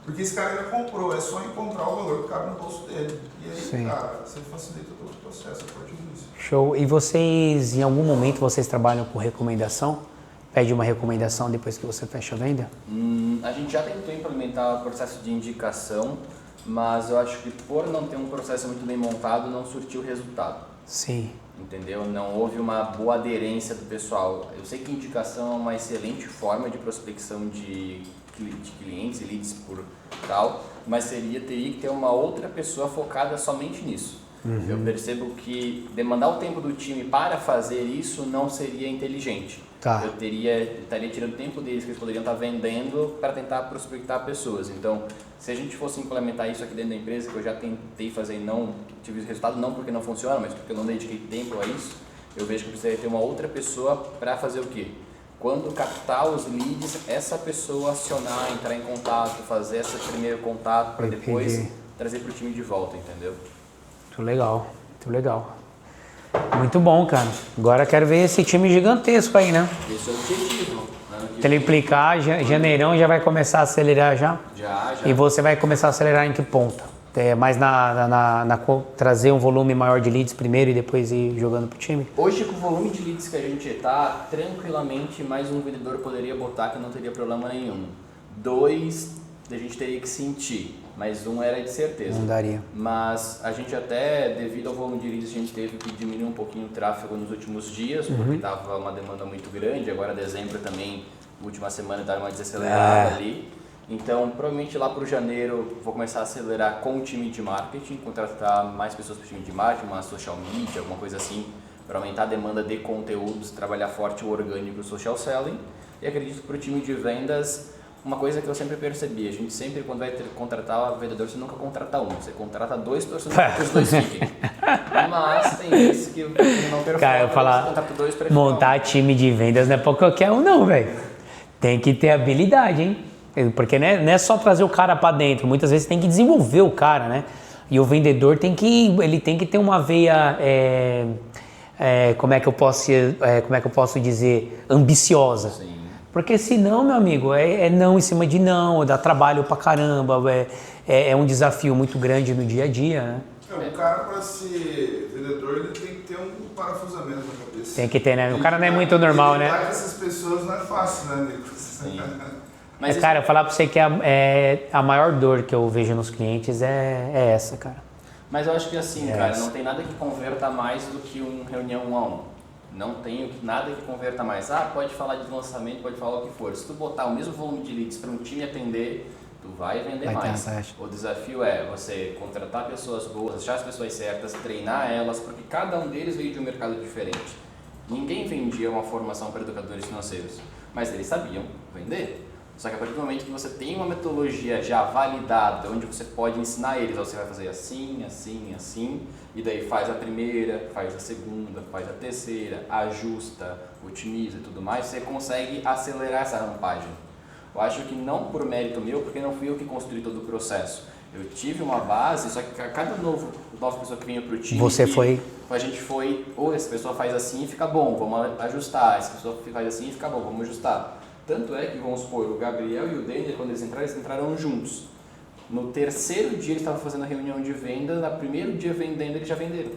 porque esse cara já comprou, é só encontrar o valor que cabe no bolso dele. E aí, cara, você facilita todo o processo a partir disso. Show. E vocês, em algum momento, vocês trabalham com recomendação? Pede uma recomendação depois que você fecha a venda? A gente já tentou implementar o processo de indicação, mas eu acho que por não ter um processo muito bem montado, não surtiu resultado. Sim. Entendeu? Não houve uma boa aderência do pessoal. Eu sei que indicação é uma excelente forma de prospecção de clientes e leads por tal, mas teria que ter uma outra pessoa focada somente nisso. Eu percebo que demandar o tempo do time para fazer isso não seria inteligente. Eu estaria tirando tempo deles que eles poderiam estar vendendo para tentar prospectar pessoas. Então, se a gente fosse implementar isso aqui dentro da empresa, que eu já tentei fazer e não tive resultado, não porque não funciona, mas porque eu não dediquei tempo a isso, eu vejo que eu precisaria ter uma outra pessoa para fazer o quê? Quando captar os leads, essa pessoa acionar, entrar em contato, fazer esse primeiro contato para depois trazer para o time de volta, entendeu? Muito legal, muito legal. Muito bom, cara. Agora quero ver esse time gigantesco aí, né? Esse é o objetivo. Triplicar, janeirão já vai começar a acelerar já? Já. E você vai começar a acelerar em que ponta? Mais trazer um volume maior de leads primeiro e depois ir jogando pro time? Hoje, com o volume de leads que a gente está, tranquilamente mais um vendedor poderia botar que não teria problema nenhum. 2, a gente teria que sentir, mas 1 era de certeza. Não daria. Mas a gente até, devido ao volume de leads, a gente teve que diminuir um pouquinho o tráfego nos últimos dias, porque estava uma demanda muito grande. Agora dezembro também, última semana, está uma desacelerada ali. Então, provavelmente lá para o janeiro, vou começar a acelerar com o time de marketing, contratar mais pessoas para o time de marketing, uma social media, alguma coisa assim, para aumentar a demanda de conteúdos, trabalhar forte o orgânico e o social selling. E acredito que para o time de vendas, uma coisa que eu sempre percebi, a gente sempre, quando vai contratar vendedor, você nunca contrata um, você contrata 2 torcendo para que os 2 fiquem. Mas tem vezes que não quero cara, falar, você contrata 2 para montar time de vendas não é para qualquer um não, velho. Tem que ter habilidade, hein? Porque não é só trazer o cara para dentro, muitas vezes tem que desenvolver o cara, né? E o vendedor tem que ter uma veia, como é que eu posso dizer, ambiciosa. Sim. Porque senão, meu amigo, é não em cima de não, dá trabalho pra caramba, é um desafio muito grande no dia a dia, né? O cara, para ser vendedor, ele tem que ter um parafusamento na cabeça. Tem que ter, né? O cara não é muito normal, né? Lidar com essas pessoas não é fácil, né, Nico? Sim. Mas cara, eu falar pra você que a maior dor que eu vejo nos clientes é essa, cara. Mas eu acho que assim, cara, não tem nada que converta mais do que uma reunião 1 a 1. Não tem nada que converta mais. Pode falar de lançamento, pode falar o que for. Se tu botar o mesmo volume de leads para um time atender, tu vai vender mais. O desafio é você contratar pessoas boas, achar as pessoas certas, treinar elas, porque cada um deles veio de um mercado diferente. Ninguém vendia uma formação para educadores financeiros, mas eles sabiam vender. Só que a partir do momento que você tem uma metodologia já validada, onde você pode ensinar eles, você vai fazer assim, assim, assim, e daí faz a primeira, faz a segunda, faz a terceira, ajusta, otimiza e tudo mais, você consegue acelerar essa rampagem. Eu acho que não por mérito meu, porque não fui eu que construí todo o processo. Eu tive uma base, só que a cada nova pessoa que vinha para o time, a gente foi, essa pessoa faz assim e fica bom, vamos ajustar, essa pessoa faz assim e fica bom, vamos ajustar. Tanto é que, vamos supor, o Gabriel e o Denner, quando eles entraram juntos. No terceiro dia eles estavam fazendo a reunião de venda, no primeiro dia vendendo eles já venderam.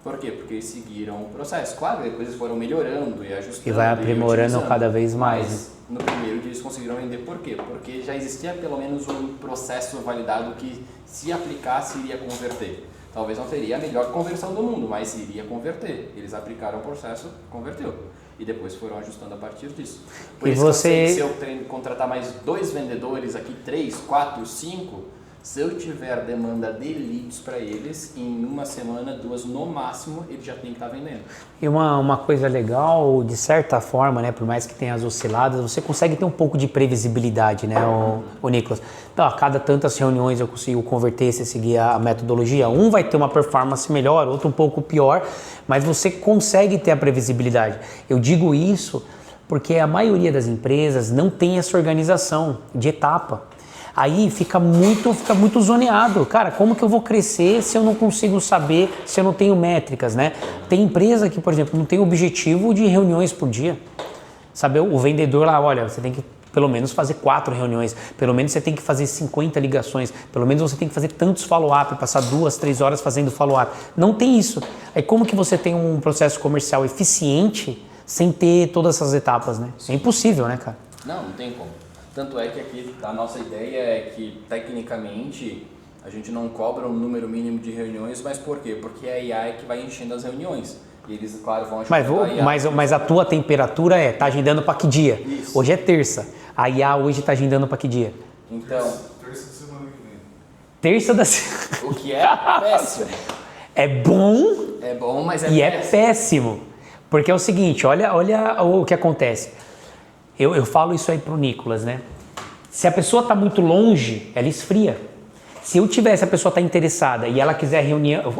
Por quê? Porque eles seguiram o processo. Claro, depois eles foram melhorando e ajustando. E vai aprimorando cada vez mais. Mas no primeiro dia eles conseguiram vender. Por quê? Porque já existia pelo menos um processo validado que, se aplicasse, iria converter. Talvez não teria a melhor conversão do mundo, mas iria converter. Eles aplicaram o processo, converteu. E depois foram ajustando a partir disso. Por isso que eu se eu contratar mais 2 vendedores aqui, 3, 4, 5... Se eu tiver demanda de leads para eles, em uma semana, 2 no máximo, ele já tem que estar vendendo. E uma coisa legal, de certa forma, né, por mais que tenha as osciladas, você consegue ter um pouco de previsibilidade, né, o Nicolas? Então, a cada tantas reuniões eu consigo converter se seguir a metodologia. Um vai ter uma performance melhor, outro um pouco pior, mas você consegue ter a previsibilidade. Eu digo isso porque a maioria das empresas não tem essa organização de etapa. Aí fica muito zoneado. Cara, como que eu vou crescer se eu não consigo saber, se eu não tenho métricas, né? Tem empresa que, por exemplo, não tem objetivo de reuniões por dia. Sabe, o vendedor lá, olha, você tem que pelo menos fazer 4 reuniões, pelo menos você tem que fazer 50 ligações, pelo menos você tem que fazer tantos follow-up, passar 2, 3 horas fazendo follow-up. Não tem isso. Aí como que você tem um processo comercial eficiente sem ter todas essas etapas, né? É impossível, né, cara? Não tem como. Tanto é que aqui a nossa ideia é que, tecnicamente, a gente não cobra um número mínimo de reuniões, mas por quê? Porque a IA é que vai enchendo as reuniões. E eles, claro, vão ajudar mas a tua temperatura tá agendando para que dia? Isso. Hoje é terça. A IA hoje tá agendando para que dia? Então... Terça da semana que vem. Terça da semana. O que é péssimo. É bom. É bom, mas é péssimo. péssimo. É péssimo. Porque é o seguinte, olha o que acontece. Eu falo isso aí pro Nicolas, né? Se a pessoa tá muito longe, ela esfria. Se eu tivesse, a pessoa tá interessada e ela quiser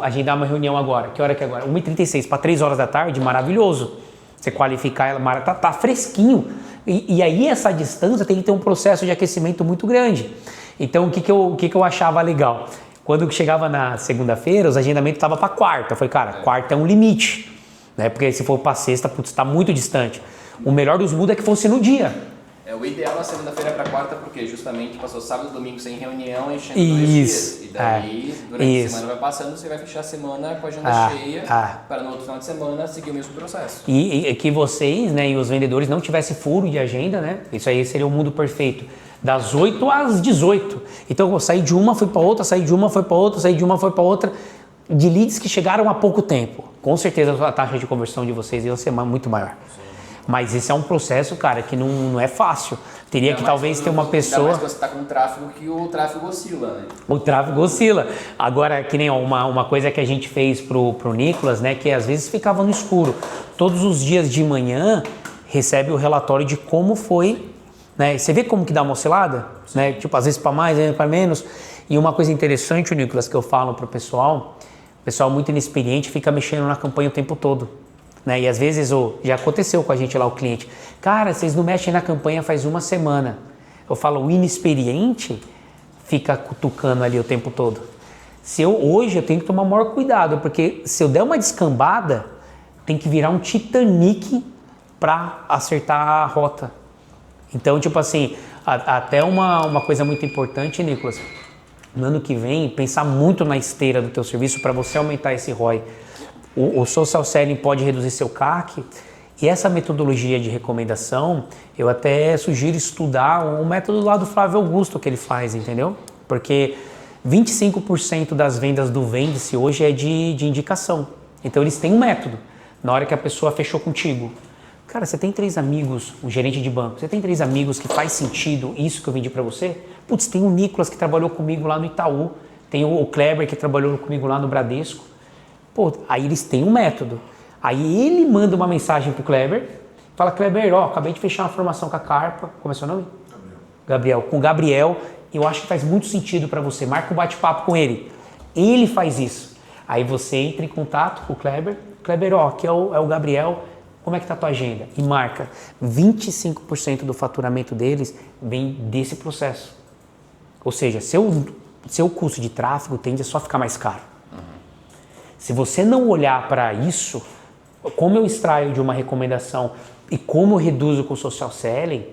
agendar uma reunião agora, que hora que é agora? 1h36 para 3 horas da tarde, maravilhoso. Você qualificar ela, tá fresquinho. E aí essa distância tem que ter um processo de aquecimento muito grande. Então o que eu achava legal? Quando chegava na segunda-feira, os agendamentos estavam para quarta. Eu falei, cara, quarta é um limite, né? Porque se for para sexta, putz, tá muito distante. O melhor dos mundos é que fosse no dia. O ideal na segunda-feira para quarta, porque justamente passou sábado e domingo sem reunião, enchendo 2 dias. E daí, durante a semana vai passando, você vai fechar a semana com a agenda cheia, para no outro final de semana seguir o mesmo processo. E que vocês, né, e os vendedores não tivessem furo de agenda, né? Isso aí seria o mundo perfeito. Das 8 às 18. Então eu saí de uma, fui para outra, saí de uma, fui para outra, saí de uma, fui para outra. De leads que chegaram há pouco tempo. Com certeza a taxa de conversão de vocês ia ser muito maior. Mas esse é um processo, cara, que não é fácil. Teria que talvez ter uma pessoa... Ainda mais quando você está com tráfego, que o tráfego oscila, né? O tráfego oscila. Agora, que nem uma coisa que a gente fez pro Nicolas, né, que às vezes ficava no escuro. Todos os dias de manhã, recebe o relatório de como foi, né? Você vê como que dá uma oscilada? Né? Tipo, às vezes para mais, às vezes para menos. E uma coisa interessante, Nicolas, que eu falo pro pessoal, o pessoal muito inexperiente fica mexendo na campanha o tempo todo. Né? E às vezes, já aconteceu com a gente lá, o cliente, cara, vocês não mexem na campanha faz uma semana. Eu falo, o inexperiente fica cutucando ali o tempo todo. Hoje eu tenho que tomar maior cuidado, porque se eu der uma descambada, tem que virar um Titanic para acertar a rota. Então, tipo assim, até uma coisa muito importante, Nicolas, no ano que vem, pensar muito na esteira do teu serviço para você aumentar esse ROI. O social selling pode reduzir seu CAC, e essa metodologia de recomendação, eu até sugiro estudar um método lá do Flávio Augusto que ele faz, entendeu? Porque 25% das vendas do Vende-se hoje é de indicação. Então eles têm um método. Na hora que a pessoa fechou contigo, cara, você tem 3 amigos, um gerente de banco, você tem 3 amigos que faz sentido isso que eu vendi para você? Putz, tem o Nicolas que trabalhou comigo lá no Itaú, tem o Kleber que trabalhou comigo lá no Bradesco. Pô, aí eles têm um método. Aí ele manda uma mensagem pro Kleber, fala, Kleber, acabei de fechar uma formação com a Carpa, como é seu nome? Gabriel. Com o Gabriel, eu acho que faz muito sentido para você. Marca um bate-papo com ele. Ele faz isso. Aí você entra em contato com o Kleber. Kleber, ó, aqui é o Gabriel. Como é que tá a tua agenda? E marca. 25% do faturamento deles vem desse processo. Ou seja, seu custo de tráfego tende a só ficar mais caro. Se você não olhar para isso, como eu extraio de uma recomendação e como eu reduzo com o social selling,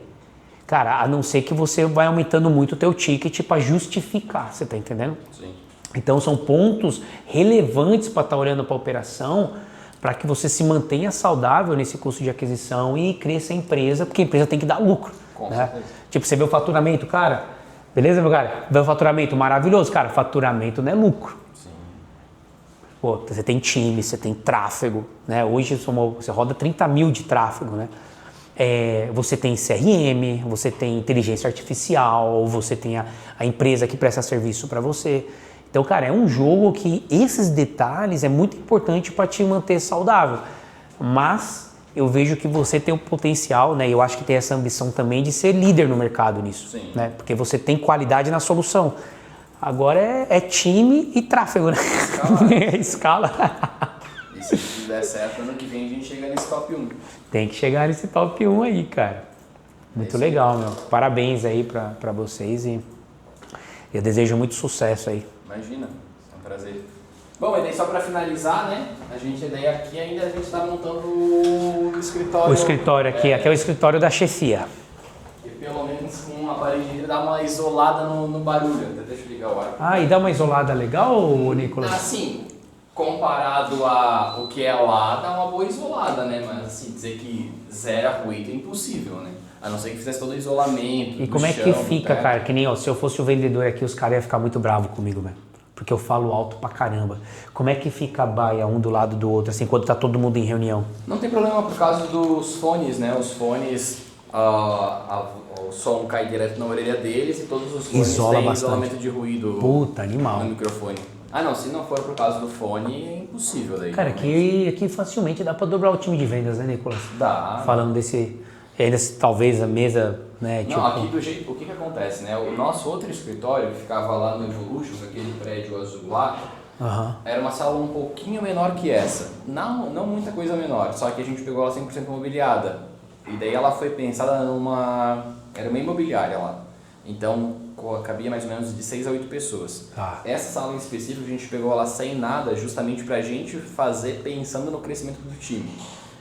cara, a não ser que você vai aumentando muito o teu ticket para justificar, você tá entendendo? Sim. Então são pontos relevantes para estar olhando para a operação, para que você se mantenha saudável nesse custo de aquisição e cresça a empresa, porque a empresa tem que dar lucro. Com Né? certeza. Tipo, você vê o faturamento, cara, beleza, meu cara? Vê o faturamento maravilhoso, cara, faturamento não é lucro. Sim. Pô, você tem time, você tem tráfego, né? Hoje você roda 30 mil de tráfego, né? Você tem CRM, você tem inteligência artificial, você tem a empresa que presta serviço para você. Então, cara, é um jogo que esses detalhes é muito importante para te manter saudável. Mas eu vejo que você tem o potencial, né? Eu acho que tem essa ambição também de ser líder no mercado nisso. Sim. Né? Porque você tem qualidade na solução. Agora é time e tráfego, né? Escala. E se der certo, ano que vem a gente chega nesse top 1. Tem que chegar nesse top 1 aí, cara. Muito legal, meu. Parabéns aí pra vocês e eu desejo muito sucesso aí. Imagina, é um prazer. Bom, e daí só para finalizar, né? A gente está montando o escritório. O escritório aqui é o escritório da chefia. E pelo menos com uma parede dá uma isolada no barulho. Até deixa eu ligar o ar. Ah, e dá uma isolada legal, Nicolas? Assim, comparado a o que é lá, dá uma boa isolada, né? Mas assim, dizer que zero ruído é impossível, né? A não ser que fizesse todo o isolamento. E como é que fica, cara? Que nem, ó, se eu fosse o vendedor aqui, os caras iam ficar muito bravos comigo, velho. Porque eu falo alto pra caramba. Como é que fica a baia um do lado do outro, assim, quando tá todo mundo em reunião? Não tem problema por causa dos fones, né? Os fones, o som cai direto na orelha deles e todos os fones Isola têm bastante. isolamento de ruído Puta, animal. no microfone. Ah não, se não for por causa do fone, é impossível daí. Cara, aqui facilmente dá pra dobrar o time de vendas, né, Nicolas? Dá. Falando desse... E ainda talvez a mesa, né, Não, aqui do jeito, o que acontece, né? O nosso outro escritório, que ficava lá no Evolution, aquele prédio azul lá, era uma sala um pouquinho menor que essa. Não muita coisa menor, só que a gente pegou ela 100% mobiliada. E daí ela foi pensada era uma imobiliária lá. Então, cabia mais ou menos de 6 a 8 pessoas. Essa sala em específico, a gente pegou ela sem nada, justamente pra gente fazer pensando no crescimento do time.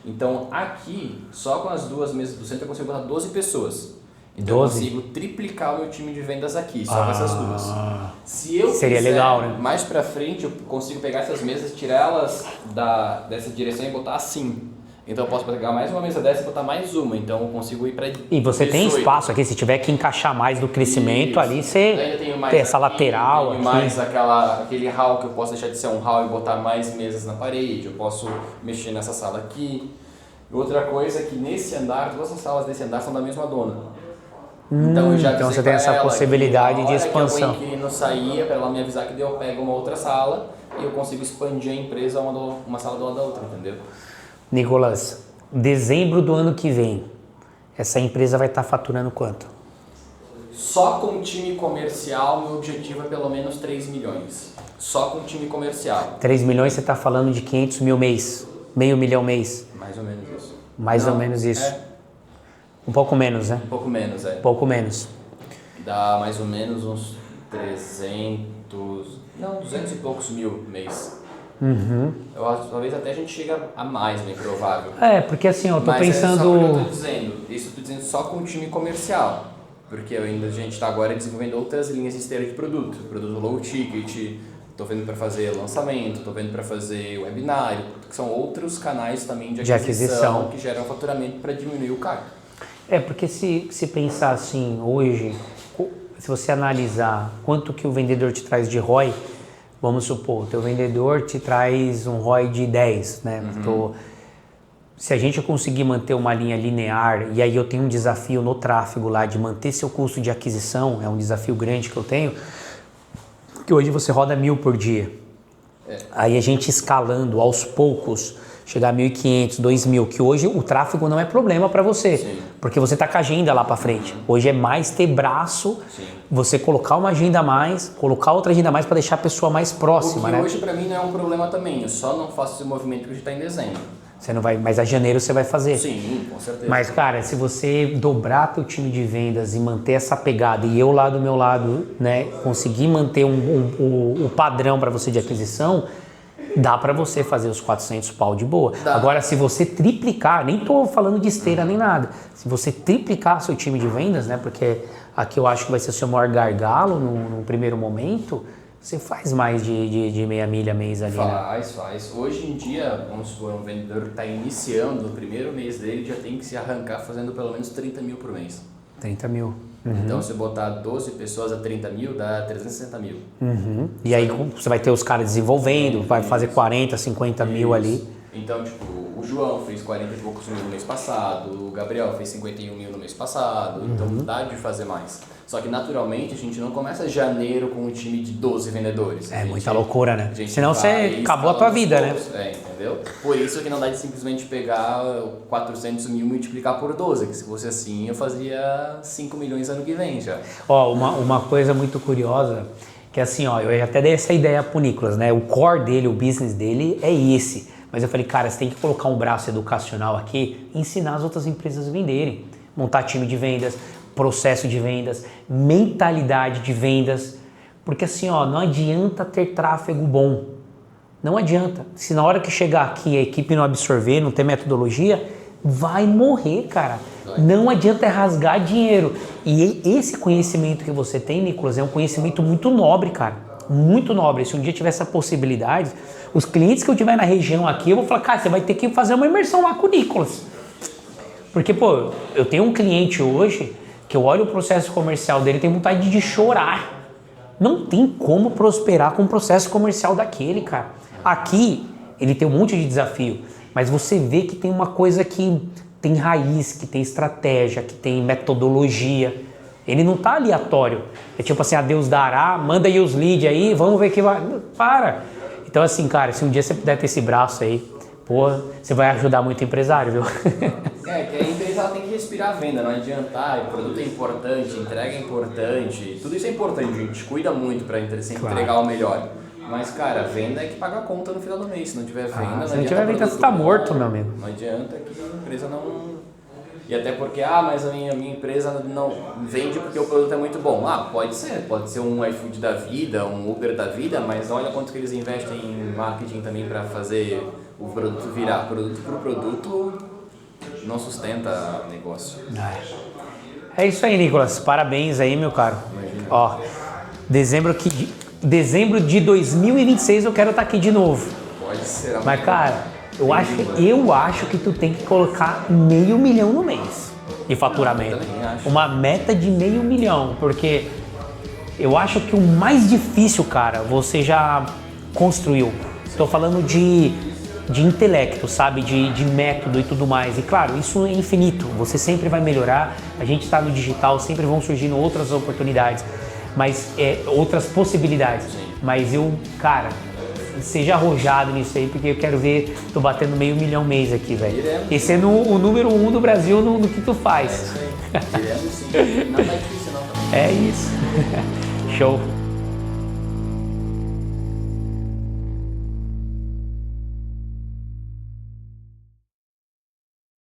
Então, aqui, só com as duas mesas do centro, eu consigo botar 12 pessoas. Então, 12? eu consigo triplicar o meu time de vendas aqui, só com essas duas. Se eu Seria quiser, legal, né? mais pra frente, eu consigo pegar essas mesas, tirar elas dessa direção e botar assim. Então, eu posso pegar mais uma mesa dessa e botar mais uma. Então, eu consigo ir pra 18. E você tem espaço aqui, se tiver que encaixar mais no crescimento Isso. ali, você Ainda tenho mais tem essa aqui, lateral tenho aqui. mais aquele hall que eu posso deixar de ser um hall e botar mais mesas na parede. Eu posso mexer nessa sala aqui. Outra coisa é que nesse andar, todas as salas desse andar são da mesma dona. Então eu já então avisei você tem pra essa ela possibilidade que na de hora que expansão. algum inquilino sair, para ela me avisar que eu pego uma outra sala e eu consigo expandir a empresa uma sala do lado da outra, entendeu? Nicolas, dezembro do ano que vem, essa empresa vai estar faturando quanto? Só com time comercial, meu objetivo é pelo menos 3 milhões. Só com time comercial. 3 milhões você está falando de 500 mil mês, meio milhão mês. Mais ou menos isso. Mais Não, ou menos isso. É, Um pouco menos, né? um pouco menos, é. Um pouco menos. Dá mais ou menos uns 200 e poucos mil mês. Eu acho que talvez até a gente chegue a mais, bem provável. Porque assim, eu tô Mas pensando... é só o que eu tô dizendo. Isso eu tô dizendo só com o time comercial. Porque a gente está agora desenvolvendo outras linhas de esteira de produto low ticket, tô vendo para fazer lançamento, tô vendo para fazer webinário, que são outros canais também de aquisição que geram faturamento para diminuir o CAC. Porque se pensar assim, hoje, se você analisar quanto que o vendedor te traz de ROI, vamos supor, o teu vendedor te traz um ROI de 10, né? Se a gente conseguir manter uma linha linear, e aí eu tenho um desafio no tráfego lá de manter seu custo de aquisição, é um desafio grande que eu tenho, que hoje você roda 1.000 por dia. Aí a gente escalando aos poucos, chegar a 1.500, 2.000, que hoje o tráfego não é problema para você, Sim. porque você tá com a agenda lá para frente. Hoje é mais ter braço, Sim. você colocar uma agenda a mais, colocar outra agenda a mais para deixar a pessoa mais próxima, O que né? hoje pra mim não é um problema também, eu só não faço esse movimento porque a gente tá em dezembro. Você não vai, mas a janeiro você vai fazer. Sim, com certeza. Mas, cara, se você dobrar teu time de vendas e manter essa pegada, e eu lá do meu lado, né, conseguir manter o padrão para você de aquisição, dá para você fazer os 400 pau de boa. Dá. Agora, se você triplicar, nem tô falando de esteira nem nada, se você triplicar seu time de vendas, né, porque aqui eu acho que vai ser o seu maior gargalo no primeiro momento, você faz mais de meia milha mês ali, né? Faz. Hoje em dia, vamos supor, um vendedor que está iniciando, no primeiro mês dele já tem que se arrancar fazendo pelo menos 30 mil por mês. 30 mil. Então, se botar 12 pessoas a 30 mil, dá 360 mil. Uhum. E aí você vai ter os caras desenvolvendo, vai fazer 40, 50 mil ali. Então, tipo, o João fez 40 e poucos mil no mês passado, o Gabriel fez 51 mil no mês passado, então dá de fazer mais. Só que naturalmente a gente não começa janeiro com um time de 12 vendedores. É muita loucura, né? A gente Senão você vai acabou a tua escalando vida, os né? poucos. É, entendeu? Por isso que não dá de simplesmente pegar 400 mil e multiplicar por 12, que se fosse assim eu fazia 5 milhões ano que vem já. Ó, uma coisa muito curiosa, que assim, ó, eu até dei essa ideia pro Nicolas, né? O core dele, o business dele é esse. Mas eu falei, cara, você tem que colocar um braço educacional aqui e ensinar as outras empresas a venderem. Montar time de vendas, processo de vendas, mentalidade de vendas. Porque assim, ó, não adianta ter tráfego bom. Não adianta. Se na hora que chegar aqui a equipe não absorver, não ter metodologia, vai morrer, cara. Não adianta rasgar dinheiro. E esse conhecimento que você tem, Nicolas, é um conhecimento muito nobre, cara. Muito nobre. Se um dia tiver essa possibilidade, os clientes que eu tiver na região aqui, eu vou falar, cara, você vai ter que fazer uma imersão lá com o Nicolas. Porque, pô, eu tenho um cliente hoje que eu olho o processo comercial dele e tenho vontade de chorar. Não tem como prosperar com um processo comercial daquele, cara. Aqui, ele tem um monte de desafio, mas você vê que tem uma coisa que tem raiz, que tem estratégia, que tem metodologia. Ele não tá aleatório. É tipo assim, a Deus dará, manda aí os leads aí, vamos ver que vai... Para! Então assim, cara, se um dia você puder ter esse braço aí, pô, você vai ajudar muito empresário, viu? É, que a empresa ela tem que respirar a venda, não adianta, o produto é importante, entrega é importante, tudo isso é importante, a gente cuida muito para sempre entregar o melhor. Mas, cara, a venda é que paga a conta no final do mês, se não tiver venda, não adianta. Se não tiver venda, você tá morto, meu amigo. Não adianta que a empresa não... E até porque, mas a minha empresa não vende porque o produto é muito bom. Pode ser um iFood da vida, um Uber da vida, mas olha quanto que eles investem em marketing também para fazer o produto virar. Produto por produto não sustenta negócio. É isso aí, Nicolas. Parabéns aí, meu caro. Imagina. Ó, dezembro de 2026 eu quero estar aqui de novo. Pode ser. Mas, cara, eu acho que tu tem que colocar 500 mil no mês de faturamento. Eu também acho. Uma meta de 500 mil, porque eu acho que o mais difícil, cara, você já construiu. Estou falando de intelecto, sabe? De método e tudo mais. E claro, isso é infinito. Você sempre vai melhorar. A gente está no digital, sempre vão surgindo outras oportunidades, mas outras possibilidades. Mas eu, cara, seja arrojado nisso aí, porque eu quero ver tu batendo 500 mil mês aqui, velho. E sendo o número 1 do Brasil no que tu faz. É isso aí. Queremos sim. Não é difícil não. É isso. Show.